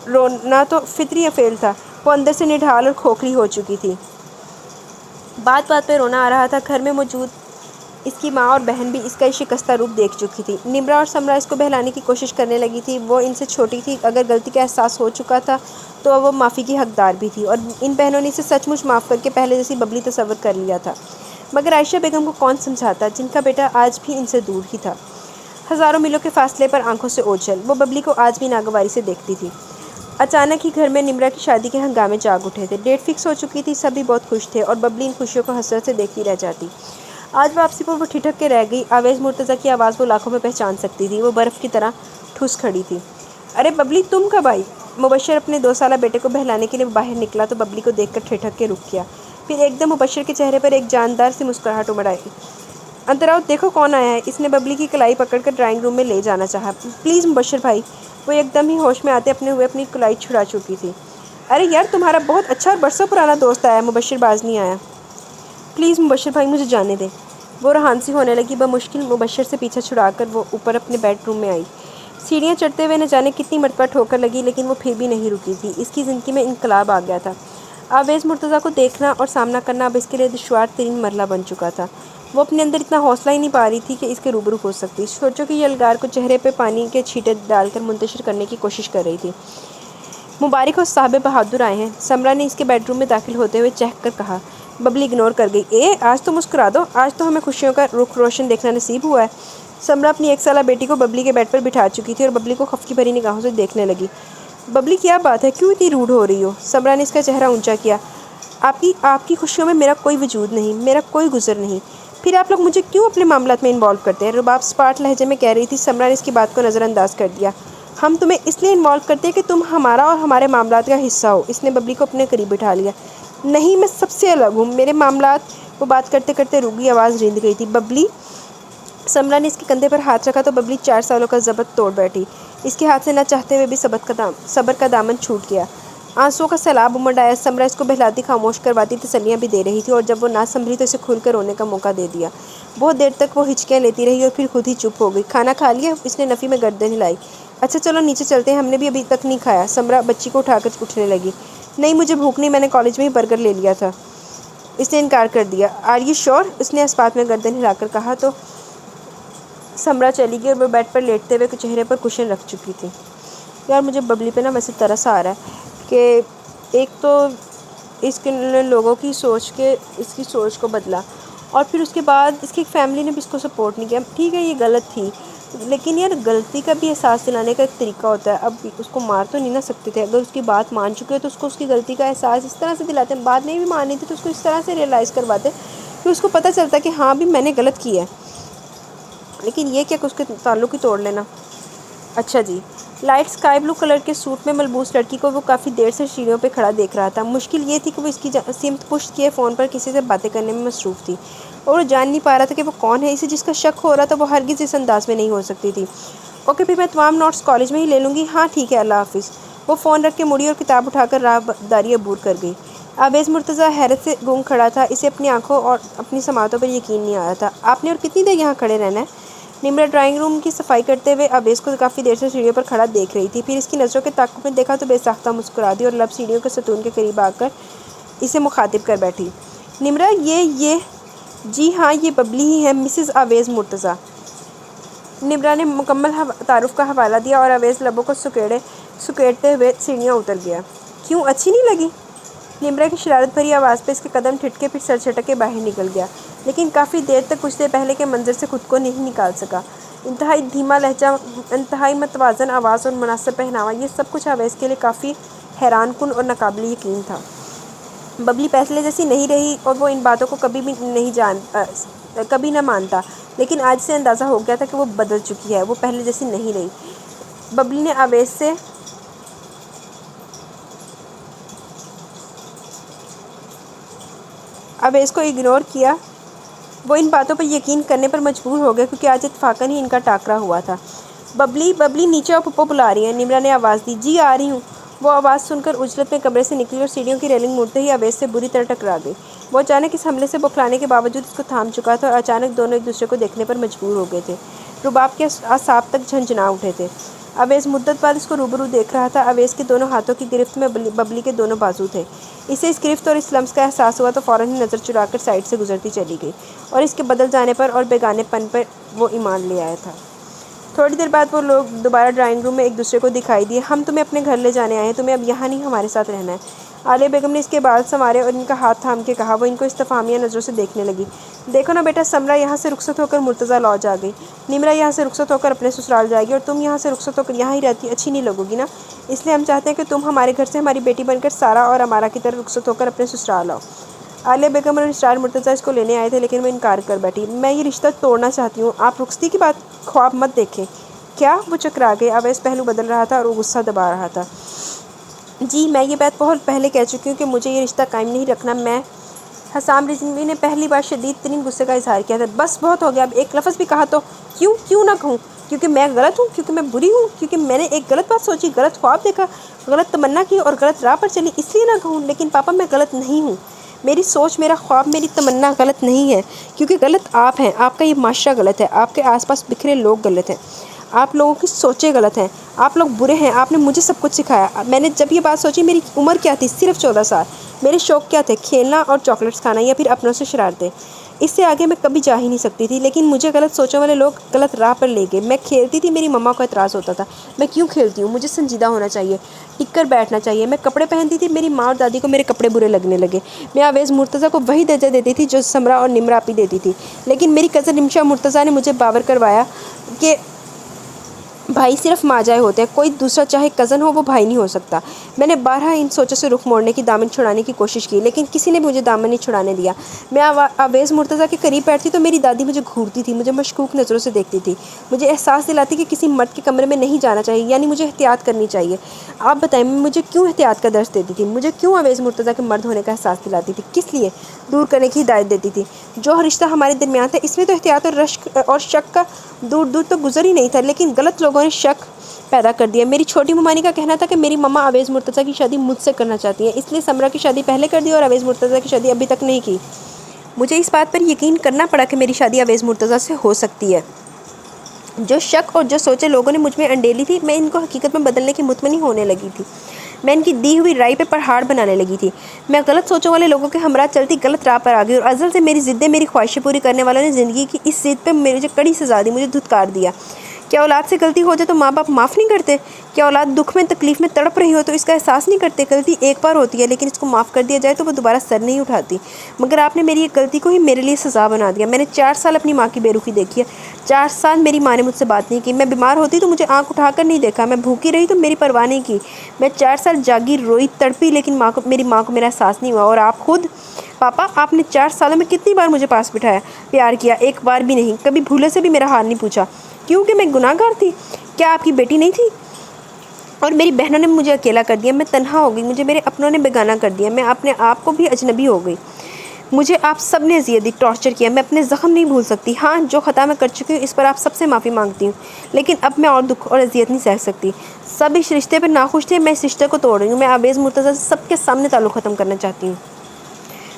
رونا تو فطری فعل تھا۔ وہ اندر سے نڈھال اور کھوکھلی ہو چکی تھی۔ بات بات پہ رونا آ رہا تھا۔ گھر میں موجود اس کی ماں اور بہن بھی اس کا شکستہ روپ دیکھ چکی تھی۔ نمرا اور سمرا اس کو بہلانے کی کوشش کرنے لگی تھی۔ وہ ان سے چھوٹی تھی، اگر غلطی کا احساس ہو چکا تھا تو وہ معافی کی حقدار بھی تھی، اور ان بہنوں نے اسے سچ مچ معاف کر کے پہلے جیسی ببلی تصور کر لیا تھا۔ مگر عائشہ بیگم کو کون سمجھاتا، جن کا بیٹا آج بھی ان سے دور ہی تھا، ہزاروں میلوں کے فاصلے پر آنکھوں سے اوجھل۔ وہ ببلی کو آج بھی ناگواری سے دیکھتی تھی۔ اچانک ہی گھر میں نمرا کی شادی کے ہنگامے جاگ اٹھے تھے۔ ڈیٹ فکس ہو چکی تھی، سبھی بہت خوش تھے اور ببلی ان خوشیوں کو حسرت سے دیکھتی رہ جاتی۔ آج واپسی پر وہ ٹھٹک کے رہ گئی۔ اویس مرتضیٰ کی آواز وہ لاکھوں میں پہچان سکتی تھی۔ وہ برف کی طرح ٹھوس کھڑی تھی۔ ارے ببلی، تم کب آئی؟ مبشر اپنے 2 سالہ بیٹے کو بہلانے کے لیے باہر نکلا تو ببلی کو دیکھ کر ٹھٹک کے رک گیا۔ پھر ایک دم مبشر کے چہرے پر ایک جاندار سی مسکراہٹ امڑ آئی۔ اندر آؤ، دیکھو کون آیا ہے۔ اس نے ببلی کی کلائی پکڑ کر ڈرائنگ روم میں لے جانا چاہا۔ پلیز مبشر بھائی۔ وہ ایک دم ہی ہوش میں آتے اپنے ہوئے اپنی کلائی چھڑا چکی تھی۔ ارے یار، تمہارا بہت اچھا اور برسوں پرانا دوست آیا ہے۔ مبشر باز نہیں آیا۔ پلیز مبشر بھائی، مجھے جانے دیں۔ وہ روحانسی ہونے لگی۔ بمشکل مبشر سے پیچھا چھڑا کر وہ اوپر اپنے بیڈ روم میں آئی۔ سیڑھیاں چڑھتے ہوئے نہ جانے کتنی مرتبہ ٹھوکر لگی، لیکن وہ پھر بھی نہیں رکی تھی۔ اس کی زندگی میں انقلاب آ گیا تھا۔ اویس مرتضیٰ کو دیکھنا اور سامنا کرنا اب اس کے لیے دشوار ترین مرحلہ بن چکا تھا۔ وہ اپنے اندر اتنا حوصلہ ہی نہیں پا رہی تھی کہ اس کے روبرو ہو سکتی۔ سوچوں کی یلغار کو چہرے پہ پانی کے چھینٹے ڈال کر منتشر کرنے کی کوشش کر رہی تھی۔ مبارک ہو، صاحب بہادر آئے ہیں، سمرا نے اس کے بیڈ روم میں داخل ہوتے ہوئے چہک کر کہا۔ ببلی اگنور کر گئی۔ آج تو مسکرا دو، آج تو ہمیں خوشیوں کا رخ روشن دیکھنا نصیب ہوا ہے۔ سمرا اپنی 1 سالہ بیٹی کو ببلی کے بیڈ پر بٹھا چکی تھی اور ببلی کو خفگی بھری نگاہوں سے دیکھنے لگی۔ ببلی، کیا بات ہے، کیوں اتنی روڈ ہو رہی ہو؟ سمرا نے اس کا چہرہ اونچا کیا۔ آپ کی خوشیوں میں میرا کوئی وجود نہیں، میرا کوئی گزر نہیں، پھر آپ لوگ مجھے کیوں اپنے معاملات میں انوالو کرتے ہیں؟ رباب سپاٹ لہجے میں کہہ رہی تھی۔ سمرا نے اس کی بات کو نظر انداز کر دیا۔ ہم تمہیں اس لیے انوالو کرتے ہیں کہ تم ہمارا اور ہمارے معاملات کا حصہ ہو۔ اس نے ببلی کو اپنے قریب بٹھا لیا۔ نہیں، میں سب سے الگ ہوں، میرے معاملات۔ وہ بات کرتے کرتے رک گئی، آواز رند گئی تھی۔ ببلی، سمرا نے اس کے کندھے پر ہاتھ رکھا تو ببلی 4 سالوں کا ضبط توڑ بیٹھی۔ اس کے ہاتھ سے نہ چاہتے ہوئے بھی صبر کا دامن چھوٹ گیا۔ آنسوؤں کا سیلاب امڑ آیا۔ سمرا اس کو بہلاتی، خاموش کرواتی، تسلیاں بھی دے رہی تھی، اور جب وہ نہ سنبھلی تو اسے کھل کر رونے کا موقع دے دیا۔ بہت دیر تک وہ ہچکیاں لیتی رہی اور پھر خود ہی چپ ہو گئی۔ کھانا کھا لیا؟ اس نے نفی میں گردن ہلائی۔ اچھا چلو نیچے چلتے ہیں، ہم نے بھی ابھی تک نہیں کھایا۔ سمرا بچی کو اٹھا کر اٹھنے لگی۔ نہیں، مجھے بھوک نہیں، میں نے کالج میں ہی برگر لے لیا تھا۔ اس نے انکار کر دیا۔ Are you sure? اس نے اسپات میں گردن ہلا کر کہا تو سمرا چلی گئی اور وہ بیڈ پر لیٹتے ہوئے چہرے پر کشن رکھ چکی تھی۔ یار، مجھے ببلی پہ نا ویسے ترس آ رہا ہے کہ ایک تو اس کے لوگوں کی سوچ کے اس کی سوچ کو بدلا، اور پھر اس کے بعد اس کی فیملی نے بھی اس کو سپورٹ نہیں کیا۔ ٹھیک ہے، یہ غلط تھی، لیکن یار غلطی کا بھی احساس دلانے کا ایک طریقہ ہوتا ہے. اب اس کو مار تو نہیں نہ سکتے تھے. اگر اس کی بات مان چکے تو اس کو اس کی غلطی کا احساس اس طرح سے دلاتے ہیں. بات نہیں بھی ماننی تھی تو اس کو اس طرح سے ریئلائز کرواتے کہ اس کو پتہ چلتا کہ ہاں بھی میں نے غلط کیا ہے. لیکن یہ کیا کہ اس کے تعلق ہی توڑ لینا. اچھا جی. لائٹ اسکائی بلو کلر کے سوٹ میں ملبوس لڑکی کو وہ کافی دیر سے سیڑھیوں پہ کھڑا دیکھ رہا تھا. مشکل یہ تھی کہ وہ اس کی سمت پشت کیے فون پر کسی سے باتیں کرنے میں مصروف تھی اور وہ جان نہیں پا رہا تھا کہ وہ کون ہے. اسے جس کا شک ہو رہا تھا وہ ہرگز اس انداز میں نہیں ہو سکتی تھی. اوکے پھر میں تمام نوٹس کالج میں ہی لے لوں گی. ہاں ٹھیک ہے, اللہ حافظ. وہ فون رکھ کے مڑی اور کتاب اٹھا کر راہ داری عبور کر گئی. آویز مرتضیٰ حیرت سے گنگ کھڑا تھا. اسے اپنی آنکھوں اور اپنی سماعتوں پر یقین نہیں آ رہا تھا. آپ نے اور کتنی دیر یہاں کھڑے رہنا ہے؟ نمرا ڈرائنگ روم کی صفائی کرتے ہوئے آویز کو کافی دیر سے سیڑھیوں پر کھڑا دیکھ رہی تھی. پھر اس کی نظروں کے تعاقب میں دیکھا تو بے ساختہ مسکرا دی اور لب سیڑھیوں کے ستون کے قریب آ کر اسے مخاطب کر بیٹھی. نمرا یہ جی ہاں یہ ببلی ہی ہے, مسز آویز مرتضیٰ. نمرا نے مکمل تعارف کا حوالہ دیا اور آویز لبوں کو سکیڑتے ہوئے سیڑھیاں اتر گیا. کیوں اچھی نہیں لگی؟ نمرا کی شرارت بھری آواز پہ اس کے قدم ٹھٹکے پھر سر چھٹک کے باہر نکل گیا. لیکن کافی دیر تک کچھ دیر پہلے کے منظر سے خود کو نہیں نکال سکا. انتہائی دھیما لہجہ, انتہائی متوازن آواز اور مناسب پہناوا, یہ سب کچھ آویز کے لیے کافی حیران کن اور ناقابل یقین تھا. ببلی پہلے جیسی نہیں رہی اور وہ ان باتوں کو کبھی نہ مانتا, لیکن آج سے اندازہ ہو گیا تھا کہ وہ بدل چکی ہے. وہ پہلے جیسی نہیں رہی. ببلی نے آویز کو اگنور کیا. وہ ان باتوں پر یقین کرنے پر مجبور ہو گیا کیونکہ آج اتفاقاً ہی ان کا ٹاکرا ہوا تھا. ببلی نیچے اور پھپھو بلا رہی ہیں, نمرا نے آواز دی. جی آ رہی ہوں. وہ آواز سن کر اجلت میں کمرے سے نکلی اور سیڑھیوں کی ریلنگ مڑتے ہی آویز سے بری طرح ٹکرا گئی. وہ اچانک اس حملے سے بوکھلانے کے باوجود اس کو تھام چکا تھا اور اچانک دونوں ایک دوسرے کو دیکھنے پر مجبور ہو گئے تھے. رباب کے اعصاب تک جھنجھنا اٹھے تھے. آویز مدت بعد اس کو روبرو دیکھ رہا تھا. آویز کے دونوں ہاتھوں کی گرفت میں ببلی کے دونوں بازو تھے. اسے اس گرفت اور اس لمس کا احساس ہوا تو فوراً ہی نظر چرا کر سائڈ سے گزرتی چلی گئی اور اس کے بدل جانے پر اور بیگانے پن پر وہ ایمان لے آیا تھا. تھوڑی دیر بعد وہ لوگ دوبارہ ڈرائنگ روم میں ایک دوسرے کو دکھائی دیے. ہم تمہیں اپنے گھر لے جانے آئے ہیں, تمہیں اب یہاں نہیں ہمارے ساتھ رہنا ہے. عالیہ بیگم نے اس کے بال سنوارے اور ان کا ہاتھ تھام کے کہا. وہ ان کو استفہامیہ نظروں سے دیکھنے لگی. دیکھو نا بیٹا, سمرا یہاں سے رخصت ہو کر مرتضیٰ لاج آ گئی. نمرا یہاں سے رخصت ہو کر اپنے سسرال جائے گی اور تم یہاں سے رخصت ہو کر یہاں ہی رہتی. اچھی نہیں لگو گی نا, اس لیے ہم چاہتے ہیں کہ تم ہمارے گھر سے ہماری بیٹی بن کر سارا اور امارا کی طرح رخصت ہو کر اپنے سسرال آؤ. عالیہ بیگم اور اسرار مرتضیٰ اس کو لینے آئے تھے لیکن وہ انکار کر بیٹھی. میں یہ رشتہ توڑنا چاہتی ہوں. آپ رخصتی کی بات خواب مت دیکھیں. کیا؟ وہ چکرا گئی. آویز پہلو بدل رہا تھا اور وہ غصہ دبا رہا تھا. جی میں یہ بات بہت پہلے کہہ چکی ہوں کہ مجھے یہ رشتہ قائم نہیں رکھنا. میں حسام رضوی نے پہلی بار شدید ترین غصے کا اظہار کیا تھا. بس بہت ہو گیا, اب ایک لفظ بھی کہا تو کیوں نہ کہوں؟ کیونکہ میں غلط ہوں, کیونکہ میں بری ہوں, کیونکہ میں نے ایک غلط بات سوچی, غلط خواب دیکھا, غلط تمنا کی اور غلط راہ پر چلی, اس لیے نہ کہوں. لیکن پاپا میں غلط نہیں ہوں. میری سوچ, میرا خواب, میری تمنا غلط نہیں ہے. کیونکہ غلط آپ ہیں. آپ کا یہ معاشرہ غلط ہے. آپ کے آس پاس بکھرے لوگ غلط ہیں. آپ لوگوں کی سوچیں غلط ہیں. آپ لوگ برے ہیں. آپ نے مجھے سب کچھ سکھایا. میں نے جب یہ بات سوچی میری عمر کیا تھی؟ صرف 14 سال. میرے شوق کیا تھے؟ کھیلنا اور چاکلیٹس کھانا یا پھر اپنوں سے شرارتیں. اس سے آگے میں کبھی جا ہی نہیں سکتی تھی. لیکن مجھے غلط سوچوں والے لوگ غلط راہ پر لے گئے. میں کھیلتی تھی, میری مما کو اعتراض ہوتا تھا. میں کیوں کھیلتی ہوں؟ مجھے سنجیدہ ہونا چاہیے, ٹک کر بیٹھنا چاہیے. میں کپڑے پہنتی تھی, میری ماں اور دادی کو میرے کپڑے برے لگنے لگے. میں آویز مرتضیٰ کو وہی درجہ دیتی تھی جو سمرا اور نمرا آپی دیتی تھی. لیکن میری کزن رمشا مرتضیٰ نے مجھے باور کروایا کہ بھائی صرف ماجائے ہوتے ہیں. کوئی دوسرا چاہے کزن ہو, وہ بھائی نہیں ہو سکتا. میں نے بارہا ان سوچوں سے رخ موڑنے کی, دامن چھڑانے کی کوشش کی, لیکن کسی نے مجھے دامن نہیں چھڑانے دیا. میں آویز مرتضیٰ کے قریب بیٹھتی تو میری دادی مجھے گھورتی تھی, مجھے مشکوک نظروں سے دیکھتی تھی, مجھے احساس دلاتی کہ کسی مرد کے کمرے میں نہیں جانا چاہیے, یعنی مجھے احتیاط کرنی چاہیے. آپ بتائیں, مجھے کیوں احتیاط کا درس دیتی تھی؟ مجھے کیوں آویز مرتضیٰ کے مرد ہونے کا احساس دلاتی تھی؟ کس لیے دور کرنے کی ہدایت دیتی تھی؟ جو رشتہ ہمارے درمیان تھا اس میں تو احتیاط اور شک کا دور تو گزر ہی نہیں تھا. لیکن غلط لوگوں نے شک پیدا کر دیا. میری چھوٹی ممانی کا کہنا تھا کہ میری مما آویز مرتضیٰ کی شادی مجھ سے کرنا چاہتی ہیں, اس لیے سمرا کی شادی پہلے کر دی اور آویز مرتضیٰ کی شادی ابھی تک نہیں کی. مجھے اس بات پر یقین کرنا پڑا کہ میری شادی آویز مرتضیٰ سے ہو سکتی ہے. جو شک اور جو سوچیں لوگوں نے مجھ میں انڈیلی تھی, میں ان کو حقیقت میں بدلنے کی مطمئن ہونے لگی تھی. میں ان کی دی ہوئی رائے پہ پہاڑ بنانے لگی تھی. میں غلط سوچوں والے لوگوں کے ہمراہ چلتی غلط راہ پر آ گئی اور ازل سے میری ضدیں, میری خواہشیں پوری کرنے والوں نے زندگی کی اس ضد پہ مجھے کڑی سزا دی, مجھے دھتکار دیا. کیا اولاد سے غلطی ہو جائے تو ماں باپ معاف نہیں کرتے؟ کیا اولاد دکھ میں تکلیف میں تڑپ رہی ہو تو اس کا احساس نہیں کرتے؟ غلطی ایک بار ہوتی ہے لیکن اس کو معاف کر دیا جائے تو وہ دوبارہ سر نہیں اٹھاتی، مگر آپ نے میری ایک غلطی کو ہی میرے لیے سزا بنا دیا۔ میں نے 4 سال اپنی ماں کی بے رخی دیکھی ہے، 4 سال میری ماں نے مجھ سے بات نہیں کی، میں بیمار ہوتی تو مجھے آنکھ اٹھا کر نہیں دیکھا، میں بھوکی رہی تو میری پرواہ نہیں کی، میں 4 سال جاگی روئی تڑپی لیکن میری ماں کو میرا احساس نہیں ہوا۔ اور آپ خود پاپا، آپ نے 4 سالوں میں کتنی بار مجھے پاس بٹھایا، پیار کیا، ایک بار بھی نہیں، کبھی بھولے سے بھی میرا حال نہیں پوچھا، کیونکہ میں گناہ گار تھی؟ کیا آپ کی بیٹی نہیں تھی؟ اور میری بہنوں نے مجھے اکیلا کر دیا، میں تنہا ہو گئی، مجھے میرے اپنوں نے بیگانہ کر دیا، میں اپنے آپ کو بھی اجنبی ہو گئی، مجھے آپ سب نے اذیت دی، ٹارچر کیا، میں اپنے زخم نہیں بھول سکتی۔ ہاں، جو خطا میں کر چکی ہوں اس پر آپ سب سے معافی مانگتی ہوں، لیکن اب میں اور دکھ اور اذیت نہیں سہ سکتی۔ سب اس رشتے پر ناخوش تھے، میں اس رشتے کو توڑ رہی ہوں، میں آویز مرتضیٰ سے سب کے سامنے تعلق ختم کرنا چاہتی ہوں۔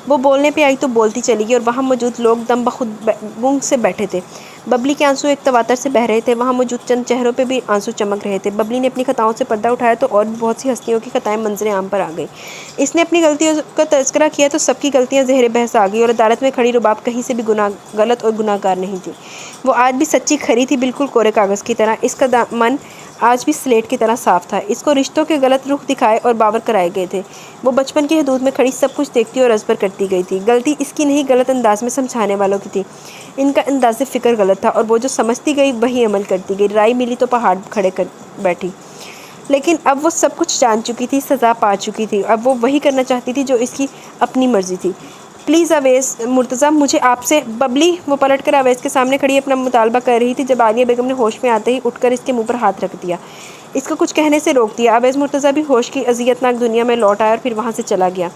وہ بولنے پہ آئی تو بولتی چلی گئی اور وہاں موجود لوگ دم بخود گنگ سے بیٹھے تھے۔ ببلی کے آنسو ایک تواتر سے بہہ رہے تھے، وہاں موجود چند چہروں پہ بھی آنسو چمک رہے تھے۔ ببلی نے اپنی خطاؤں سے پردہ اٹھایا تو اور بھی بہت سی ہستیوں کی خطائیں منظر عام پر آ گئی۔ اس نے اپنی غلطیوں کا تذکرہ کیا تو سب کی غلطیاں زہر بحث آ گئی اور عدالت میں کھڑی رباب کہیں سے بھی غلط اور گناہ گار نہیں تھی۔ وہ آج بھی سچی کھری تھی، بالکل کورے کاغذ کی طرح۔ اس کا دامن آج بھی سلیٹ کی طرح صاف تھا۔ اس کو رشتوں کے غلط رخ دکھائے اور باور کرائے گئے تھے۔ وہ بچپن کی حدود میں کھڑی سب کچھ دیکھتی اور ازبر کرتی گئی تھی۔ غلطی اس کی نہیں، غلط انداز میں سمجھانے والوں کی تھی۔ ان کا انداز فکر غلط تھا اور وہ جو سمجھتی گئی وہی عمل کرتی گئی۔ رائے ملی تو پہاڑ کھڑے کر بیٹھی، لیکن اب وہ سب کچھ جان چکی تھی، سزا پا چکی تھی، اب وہ وہی کرنا چاہتی تھی جو اس کی اپنی مرضی تھی۔ پلیز آویز مرتضیٰ، مجھے آپ سے ببلی، وہ پلٹ کر آویز کے سامنے کھڑی اپنا مطالبہ کر رہی تھی جب عالیہ بیگم نے ہوش میں آتے ہی اٹھ کر اس کے منہ پر ہاتھ رکھ دیا، اس کو کچھ کہنے سے روک دیا۔ آویز مرتضیٰ بھی ہوش کی اذیت ناک دنیا میں لوٹ آیا اور پھر وہاں سے چلا گیا۔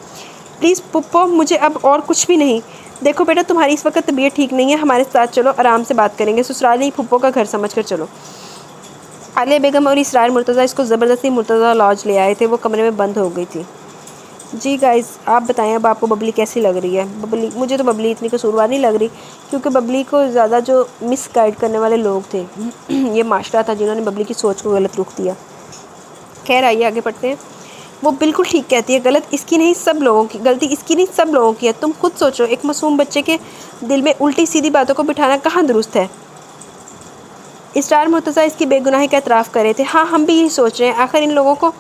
پلیز پپو، مجھے اب اور کچھ بھی نہیں۔ دیکھو بیٹا، تمہاری اس وقت طبیعت ٹھیک نہیں ہے، ہمارے ساتھ چلو، آرام سے بات کریں گے، سسرال نہیں پھپھو کا گھر سمجھ کر چلو۔ عالیہ بیگم اور اسرار مرتضیٰ اس کو زبردستی مرتضیٰ لاج لے آئے تھے، وہ کمرے میں بند ہو گئی تھی۔ جی گائز، آپ بتائیں اب آپ کو ببلی کیسی لگ رہی ہے؟ ببلی، مجھے تو ببلی اتنی قصوروار نہیں لگ رہی، کیونکہ ببلی کو زیادہ جو مس گائیڈ کرنے والے لوگ تھے یہ معاشرہ تھا جنہوں نے ببلی کی سوچ کو غلط رخ دیا۔ خیر، آئیے آگے پڑھتے ہیں۔ وہ بالکل ٹھیک کہتی ہے، غلط اس کی نہیں سب لوگوں کی، غلطی اس کی نہیں سب لوگوں کی ہے۔ تم خود سوچو، ایک معصوم بچے کے دل میں الٹی سیدھی باتوں کو بٹھانا کہاں درست ہے؟ اسرار مرتضیٰ اس کی بے گناہی کا اعتراف کر رہے تھے۔ ہاں، ہم بھی یہی سوچ رہے ہیں، آخر ان لوگوں کو،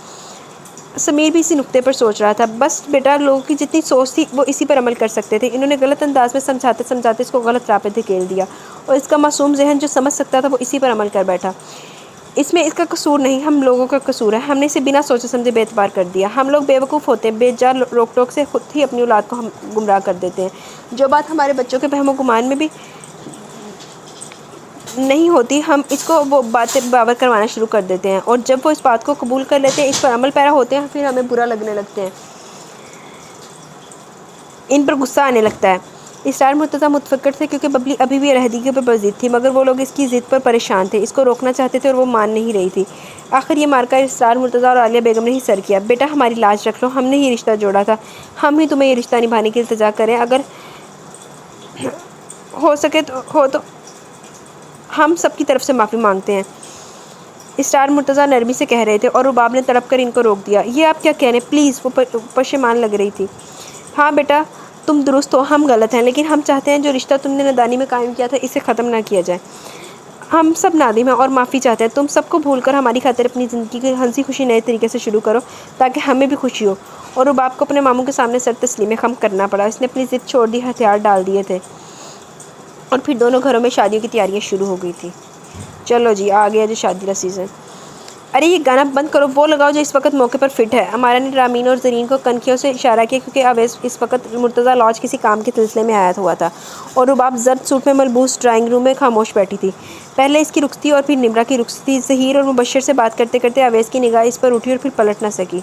سمیر بھی اسی نقطے پر سوچ رہا تھا۔ بس بیٹا، لوگوں کی جتنی سوچ تھی وہ اسی پر عمل کر سکتے تھے، انہوں نے غلط انداز میں سمجھاتے سمجھاتے اس کو غلط راہ پہ دھکیل دیا اور اس کا معصوم ذہن جو سمجھ سکتا تھا وہ اسی پر عمل کر بیٹھا۔ اس میں اس کا قصور نہیں، ہم لوگوں کا قصور ہے، ہم نے اسے بنا سوچے سمجھے بے اعتبار کر دیا۔ ہم لوگ بیوقوف ہوتے ہیں، بے جا روک ٹوک سے خود ہی اپنی اولاد کو ہم گمراہ کر دیتے ہیں۔ جو بات ہمارے بچوں کے وہم و گمان میں بھی نہیں ہوتی، ہم اس کو وہ باتیں باور کروانا شروع کر دیتے ہیں، اور جب وہ اس بات کو قبول کر لیتے ہیں، اس پر عمل پیرا ہوتے ہیں، پھر ہمیں برا لگنے لگتے ہیں، ان پر غصہ آنے لگتا ہے۔ اسرار مرتضیٰ متفکر تھے کیونکہ ببلی ابھی بھی علیحدگی پر ضد تھی، مگر وہ لوگ اس کی ضد پر پریشان تھے، اس کو روکنا چاہتے تھے اور وہ مان نہیں رہی تھی۔ آخر یہ مارکا اسرار مرتضیٰ اور عالیہ بیگم نے ہی سر کیا۔ بیٹا، ہماری لاج رکھ لو، ہم نے ہی رشتہ جوڑا تھا، ہم ہی تمہیں یہ رشتہ نبھانے کی التجا کریں، اگر ہو سکے تو ہم سب کی طرف سے معافی مانگتے ہیں، اسرار مرتضیٰ نرمی سے کہہ رہے تھے، اور رباب نے تڑپ کر ان کو روک دیا۔ یہ آپ کیا کہہ رہے ہیں؟ پلیز، وہ پشیمان لگ رہی تھی۔ ہاں بیٹا، تم درست ہو، ہم غلط ہیں، لیکن ہم چاہتے ہیں جو رشتہ تم نے نادانی میں قائم کیا تھا اسے ختم نہ کیا جائے۔ ہم سب نادم ہیں اور معافی چاہتے ہیں، تم سب کو بھول کر ہماری خاطر اپنی زندگی کی ہنسی خوشی نئے طریقے سے شروع کرو تاکہ ہمیں بھی خوشی ہو۔ اور رباب کو اپنے ماموں کے سامنے سر تسلیم خم کرنا پڑا، اس نے اپنی ضد چھوڑ دی، ہتھیار ڈال دیے تھے، اور پھر دونوں گھروں میں شادیوں کی تیاریاں شروع ہو گئی تھی۔ چلو جی، آ گیا جو شادی کا سیزن۔ ارے یہ گانا بند کرو، وہ لگاؤ جو اس وقت موقع پر فٹ ہے۔ امارا نے رامین اور زرین کو کنکھیوں سے اشارہ کیا کیونکہ آویز اس وقت مرتضیٰ لاج کسی کام کے سلسلے میں آیا ہوا تھا، اور رباب زرد سوٹ میں ملبوس ڈرائنگ روم میں خاموش بیٹھی تھی۔ پہلے اس کی رخصتی اور پھر نمرا کی رخصتی۔ ظہیر اور مبشر سے بات کرتے کرتے آویز کی نگاہ اس پر اٹھی اور پھر پلٹ نہ سکی۔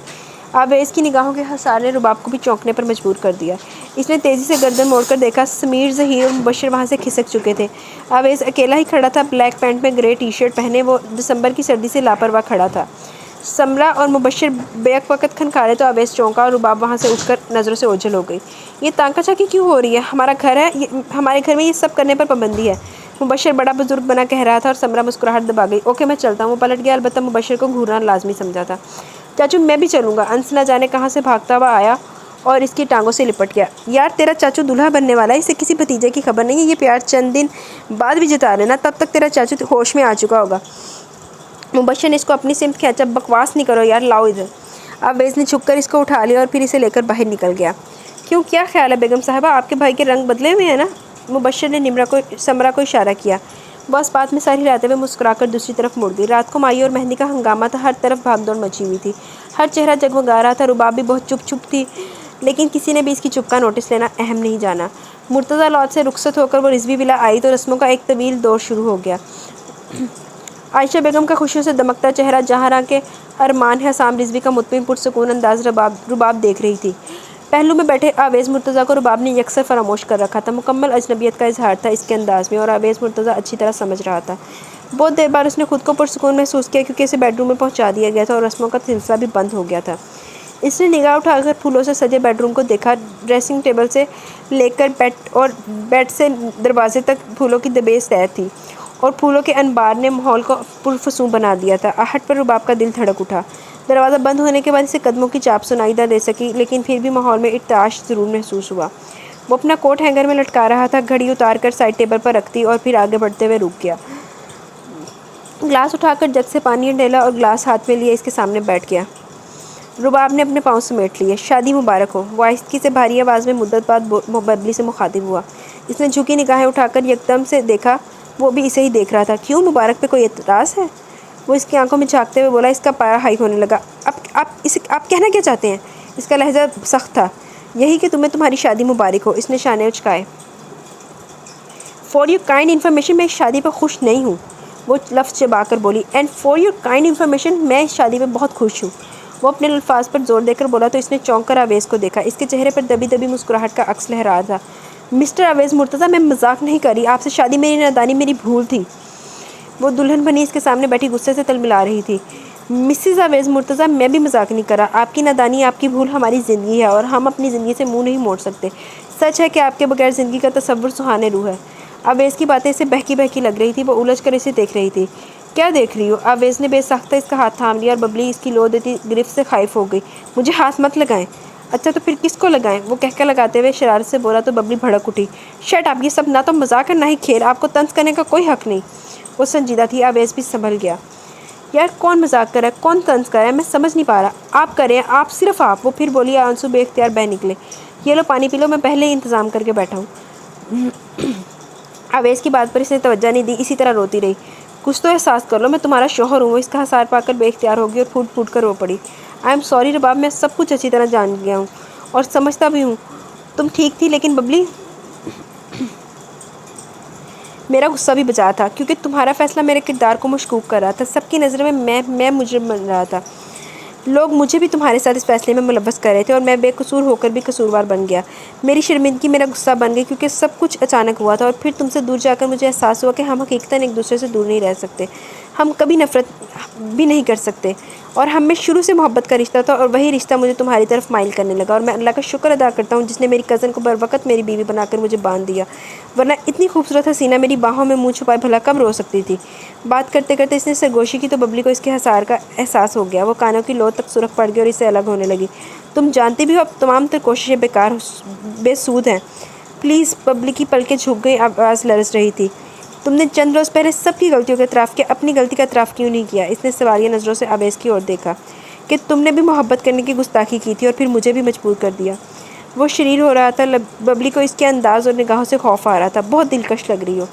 آویز کی نگاہوں کے حصار نے رباب کو بھی چونکنے پر مجبور کر دیا۔ اس نے تیزی سے گردن موڑ کر دیکھا، سمیر، ظہیر اور مبشر وہاں سے کھسک چکے تھے۔ آویز اکیلا ہی کھڑا تھا، بلیک پینٹ میں گرے ٹی شرٹ پہنے، وہ دسمبر کی سردی سے لاپرواہ کھڑا تھا۔ سمرا اور مبشر بیک وقت کھنکھارے تو آویز چونکا اور رباب وہاں سے اٹھ کر نظروں سے اوجھل ہو گئی۔ یہ تانکا چاکی کیوں ہو رہی ہے؟ ہمارا گھر ہے، ہمارے گھر میں یہ سب کرنے پر پابندی ہے، مبشر بڑا بزرگ بنا کہہ رہا تھا، اور سمرا مسکراہٹ دبا گئی۔ اوکے، میں چلتا ہوں۔ وہ پلٹ گیا، البتہ مبشر کو گھورنا لازمی سمجھا تھا۔ چاچو، میں بھی چلوں گا، انس نہ جانے کہاں سے بھاگتا ہوا آیا اور اس کی ٹانگوں سے لپٹ گیا۔ یار تیرا چاچو دلہا بننے والا ہے، اسے کسی بھتیجے کی خبر نہیں ہے، یہ پیار چند دن بعد بھی جتا لینا، تب تک تیرا چاچو ہوش میں آ چکا ہوگا۔ مبشر نے اس کو اپنی سمت کھینچا۔ بکواس نہیں کرو یار، لاؤ ادھر۔ آویز نے چھپ کر اس کو اٹھا لیا اور پھر اسے لے کر باہر نکل گیا۔ کیوں، کیا خیال ہے بیگم صاحبہ، آپ کے بھائی کے رنگ بدلے ہوئے ہیں نا؟ مبشر نے سمرا کو اشارہ کیا۔ وہ اس بات میں سر ہلاتے ہوئے مسکرا کر دوسری طرف مڑ گئی۔ رات کو مائی اور مہندی کا ہنگامہ تھا، ہر طرف بھاگ دوڑ مچی ہوئی تھی، ہر چہرہ جگمگا رہا تھا۔ رباب بھی بہت چپ تھی، لیکن کسی نے بھی اس کی چپ کا نوٹس لینا اہم نہیں جانا۔ مرتضیٰ لاج سے رخصت ہو کر وہ رضوی ولا آئی تو رسموں کا ایک طویل دور شروع ہو گیا۔ عائشہ بیگم کا خوشیوں سے دمکتا چہرہ، جہاں کے ارمان حسام رضوی کا مطمئن پرسکون انداز رباب دیکھ رہی تھی۔ پہلو میں بیٹھے آویز مرتضیٰ کو رباب نے یکسر فراموش کر رکھا تھا۔ مکمل اجنبیت کا اظہار تھا اس کے انداز میں، اور آویز مرتضیٰ اچھی طرح سمجھ رہا تھا۔ بہت دیر بعد اس نے خود کو پرسکون محسوس کیا، کیونکہ اسے بیڈ روم میں پہنچا دیا گیا تھا اور رسموں کا سلسلہ بھی بند ہو گیا تھا۔ اس نے نگاہ اٹھا کر پھولوں سے سجے بیڈ روم کو دیکھا۔ ڈریسنگ ٹیبل سے لے کر بیڈ سے دروازے تک پھولوں کی دبیش طے تھی، اور پھولوں کے انبار نے ماحول کو پرفسوں بنا دیا تھا۔ آہٹ پر رباب کا دل دھڑک اٹھا۔ دروازہ بند ہونے کے بعد اسے قدموں کی چاپ سنائی نہ دے سکی، لیکن پھر بھی ماحول میں ارتعاش ضرور محسوس ہوا۔ وہ اپنا کوٹ ہینگر میں لٹکا رہا تھا، گھڑی اتار کر سائڈ ٹیبل پر رکھ دی اور پھر آگے بڑھتے ہوئے رک گیا۔ گلاس اٹھا کر جگ سے پانی ڈھیلا اور گلاس ہاتھ میں لیے اس کے سامنے بیٹھ گیا۔ رباب نے اپنے پاؤں سمیٹ لیے۔ شادی مبارک ہو، وہ آہستگی سے بھاری آواز میں مدت بعد ببلی سے مخاطب ہوا۔ اس نے جھکی نگاہیں اٹھا کر یکدم سے دیکھا، وہ بھی اسے ہی دیکھ رہا تھا۔ کیوں، مبارک پہ کوئی اعتراض ہے؟ وہ اس کی آنکھوں میں جھانکتے ہوئے بولا۔ اس کا پارا ہائی ہونے لگا۔ آپ کہنا کیا چاہتے ہیں؟ اس کا لہجہ سخت تھا۔ یہی کہ تمہاری شادی مبارک ہو۔ اس نے شانے اچکائے۔ فار یور کائنڈ انفارمیشن، میں اس شادی پہ خوش نہیں ہوں، وہ لفظ چبا کر بولی۔ And for your kind information, میں اس شادی پہ بہت خوش ہوں، وہ اپنے الفاظ پر زور دے کر بولا تو اس نے چونک کر آویز کو دیکھا۔ اس کے چہرے پر دبی دبی مسکراہٹ کا عکس لہرا تھا۔ مسٹر آویز مرتضیٰ، میں مذاق نہیں کر رہی، آپ سے شادی میری نادانی، میری بھول تھی۔ وہ دلہن بنی اس کے سامنے بیٹھی غصے سے تلملا رہی تھی۔ مسز آویز مرتضیٰ، میں بھی مذاق نہیں کر رہا، آپ کی نادانی، آپ کی بھول ہماری زندگی ہے، اور ہم اپنی زندگی سے منہ نہیں موڑ سکتے۔ سچ ہے کہ آپ کے بغیر زندگی کا تصور سہانے روح ہے۔ آویز کی باتیں اسے بہکی بہکی لگ رہی تھی۔ وہ الجھ کر اسے دیکھ رہی تھی۔ کیا دیکھ رہی ہو؟ آویز نے بے ساختہ اس کا ہاتھ تھام لیا اور ببلی اس کی لو دیتی گرفت سے خائف ہو گئی۔ مجھے ہاتھ مت لگائیں۔ اچھا تو پھر کس کو لگائیں؟ وہ کہکہ لگاتے ہوئے شرارت سے بولا تو ببلی بھڑک اٹھی۔ شٹ اپ، یہ سب نہ تو مذاق ہے نہ ہی کھیل، آپ کو طنز کرنے کا کوئی حق نہیں۔ وہ سنجیدہ تھی۔ آویز بھی سنبھل گیا۔ یار کون مذاق کر رہا ہے، کون طنز کر رہا ہے، میں سمجھ نہیں پا رہا۔ آپ کریں، آپ، صرف آپ۔ وہ پھر بولی۔ آنسو بے اختیار بہہ نکلے۔ یہ لو پانی پی لو، میں پہلے ہی انتظام کر کے بیٹھا ہوں۔ آویز کی بات پر اس نے توجہ نہیں دی، اسی طرح روتی رہی۔ کچھ تو احساس کر لو، میں تمہارا شوہر ہوں۔ وہ اس کا حصار پا کر بے اختیار ہوگی اور پھوٹ پھوٹ کر رو پڑی۔ آئی ایم سوری رباب، میں سب کچھ اچھی طرح جان گیا ہوں اور سمجھتا بھی ہوں تم ٹھیک تھی، لیکن ببلی میرا غصہ بھی بچا تھا، کیونکہ تمہارا فیصلہ میرے کردار کو مشکوک کر رہا تھا۔ سب کی نظر میں مجرم بن رہا تھا۔ لوگ مجھے بھی تمہارے ساتھ اس فیصلے میں ملوث کر رہے تھے، اور میں بے قصور ہو کر بھی قصوروار بن گیا۔ میری شرمندگی میرا غصہ بن گئی، کیونکہ سب کچھ اچانک ہوا تھا، اور پھر تم سے دور جا کر مجھے احساس ہوا کہ ہم حقیقتاً ایک دوسرے سے دور نہیں رہ سکتے، ہم کبھی نفرت بھی نہیں کر سکتے، اور ہم میں شروع سے محبت کا رشتہ تھا، اور وہی رشتہ مجھے تمہاری طرف مائل کرنے لگا۔ اور میں اللہ کا شکر ادا کرتا ہوں جس نے میری کزن کو بر وقت میری بیوی بنا کر مجھے باندھ دیا، ورنہ اتنی خوبصورت حسینہ میری باہوں میں منہ چھپائے بھلا کب رو سکتی تھی۔ بات کرتے کرتے اس نے سرگوشی کی تو ببلی کو اس کے حصار کا احساس ہو گیا۔ وہ کانوں کی لو تک سرخ پڑ گئی اور اس سے الگ ہونے لگی۔ تم جانتی بھی ہو اب تمام تر کوششیں بیکار بے سود ہیں۔ پلیز۔ ببلی کی پلکیں جھک گئیں، آواز لرز رہی تھی۔ تم نے چند روز پہلے سب کی غلطیوں کا اعتراف کیا، اپنی غلطی کا اعتراف کیوں نہیں کیا؟ اس نے سوالیہ نظروں سے آویز کی اور دیکھا۔ کہ تم نے بھی محبت کرنے کی گستاخی کی تھی اور پھر مجھے بھی مجبور کر دیا۔ وہ شریر ہو رہا تھا۔ ببلی کو اس کے انداز اور نگاہوں سے خوف آ رہا تھا۔ بہت دلکش لگ رہی ہو۔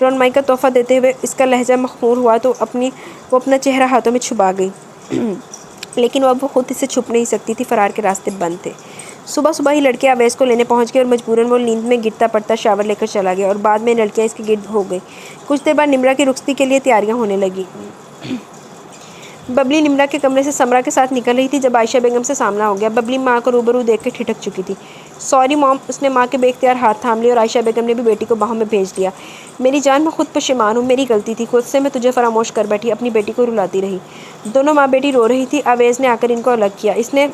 رونمائی کا تحفہ دیتے ہوئے اس کا لہجہ مخمور ہوا تو وہ اپنا چہرہ ہاتھوں میں چھپا گئی، لیکن اب وہ خود اسے چھپ نہیں سکتی تھی، فرار کے راستے بند تھے۔ صبح صبح ہی لڑکے آویز کو لینے پہنچ گئے اور مجبوراً وہ نیند میں گرتا پڑتا شاور لے کر چلا گیا، اور بعد میں لڑکیاں اس کے گرد ہو گئی۔ کچھ دیر بعد نمرا کی رخصتی کے لیے تیاریاں ہونے لگی۔ ببلی نمرا کے کمرے سے سمرا کے ساتھ نکل رہی تھی جب عائشہ بیگم سے سامنا ہو گیا۔ ببلی ماں کو روبرو دیکھ کے ٹھٹک چکی تھی۔ سوری موم، اس نے ماں کے بے اختیار ہاتھ تھام لیے اور عائشہ بیگم نے بھی بیٹی کو باہوں میں بھیج دیا۔ میری جان، میں خود پشیمان ہوں، میری غلطی تھی، خود سے میں تجھے فراموش کر بیٹھی، اپنی بیٹی کو رلاتی رہی۔ دونوں ماں بیٹی رو رہی تھی۔ آویز نے آ کر ان کو الگ کیا۔ اس نے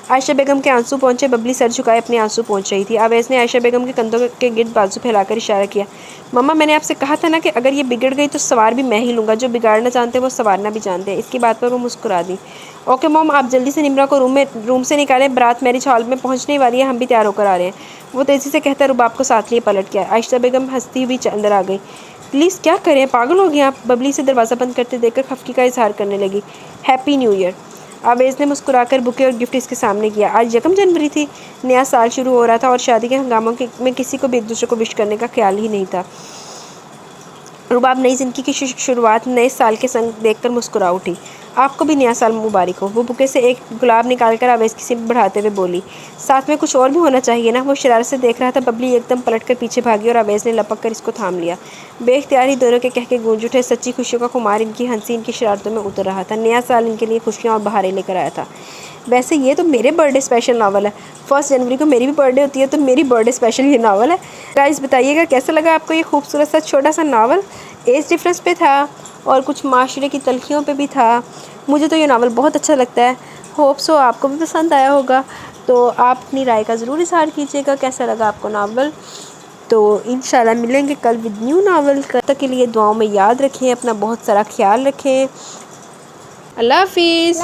عائشہ بیگم کے آنسو پہنچے، ببلی سر جھکائے اپنے آنسو پہنچ رہی تھی۔ آویز نے عائشہ بیگم کے کندھوں کے گرد بازو پھیلا کر اشارہ کیا۔ مما میں نے آپ سے کہا تھا نا کہ اگر یہ بگڑ گئی تو سوار بھی میں ہی لوں گا، جو بگاڑنا جانتے وہ سوارنا بھی جانتے ہیں۔ اس کی بات پر وہ مسکرا دی۔ اوکے موم، آپ جلدی سے نمرا کو روم سے نکالیں، برات میرج ہال میں پہنچنے والی ہے، ہم بھی تیار ہو کر آ رہے ہیں۔ وہ تیزی سے کہتا رباب کو ساتھ لیے پلٹ گیا۔ عائشہ بیگم ہنستی ہوئی اندر آ گئی۔ پلیز کیا کریں، پاگل ہو گئے آپ؟ ببلی سے دروازہ بند کرتے دیکھ کر خفگی کا اظہار کرنے لگی۔ Happy new year. آویز نے مسکرا کر بکے اور گفٹ اس کے سامنے کیا۔ آج یکم جنوری تھی، نیا سال شروع ہو رہا تھا اور شادی کے ہنگاموں میں کسی کو بھی ایک دوسرے کو وش کرنے کا خیال ہی نہیں تھا۔ رباب نئی زندگی کی شروعات نئے سال کے سنگ دیکھ کر مسکرا اٹھی۔ آپ کو بھی نیا سال مبارک ہو۔ وہ بکے سے ایک گلاب نکال کر آویز کی سمت بڑھاتے ہوئے بولی۔ ساتھ میں کچھ اور بھی ہونا چاہیے نا؟ وہ شرارت سے دیکھ رہا تھا۔ ببلی ایک دم پلٹ کر پیچھے بھاگی اور آویز نے لپک کر اس کو تھام لیا۔ بے اختیار ہی دونوں کے کہکے گونج اٹھے۔ سچی خوشیوں کا خمار ان کی ہنسی ان کی شرارتوں میں اتر رہا تھا۔ نیا سال ان کے لیے خوشیاں اور بہاریں لے کر آیا تھا۔ ویسے یہ تو میرے برتھ ڈے اسپیشل ناول ہے۔ 1 جنوری کو میری بھی برتھ ڈے ہوتی ہے تو میری برتھ ڈے اسپیشل یہ ناول ہے۔ گائز بتائیے گا کیسا لگا آپ کو یہ خوبصورت سا چھوٹا سا ناول؟ ایج ڈفرینس پہ تھا اور کچھ معاشرے کی تلخیوں پہ بھی تھا۔ مجھے تو یہ ناول بہت اچھا لگتا ہے۔ ہوپ سو آپ کو بھی پسند آیا ہوگا، تو آپ اپنی رائے کا ضرور اظہار کیجیے گا کیسا لگا آپ کو ناول۔ تو انشاءاللہ ملیں گے کل ود نیو ناول۔ کل تک کے لیے دعاؤں میں یاد رکھیں، اپنا بہت سارا خیال رکھیں۔ اللہ حافظ۔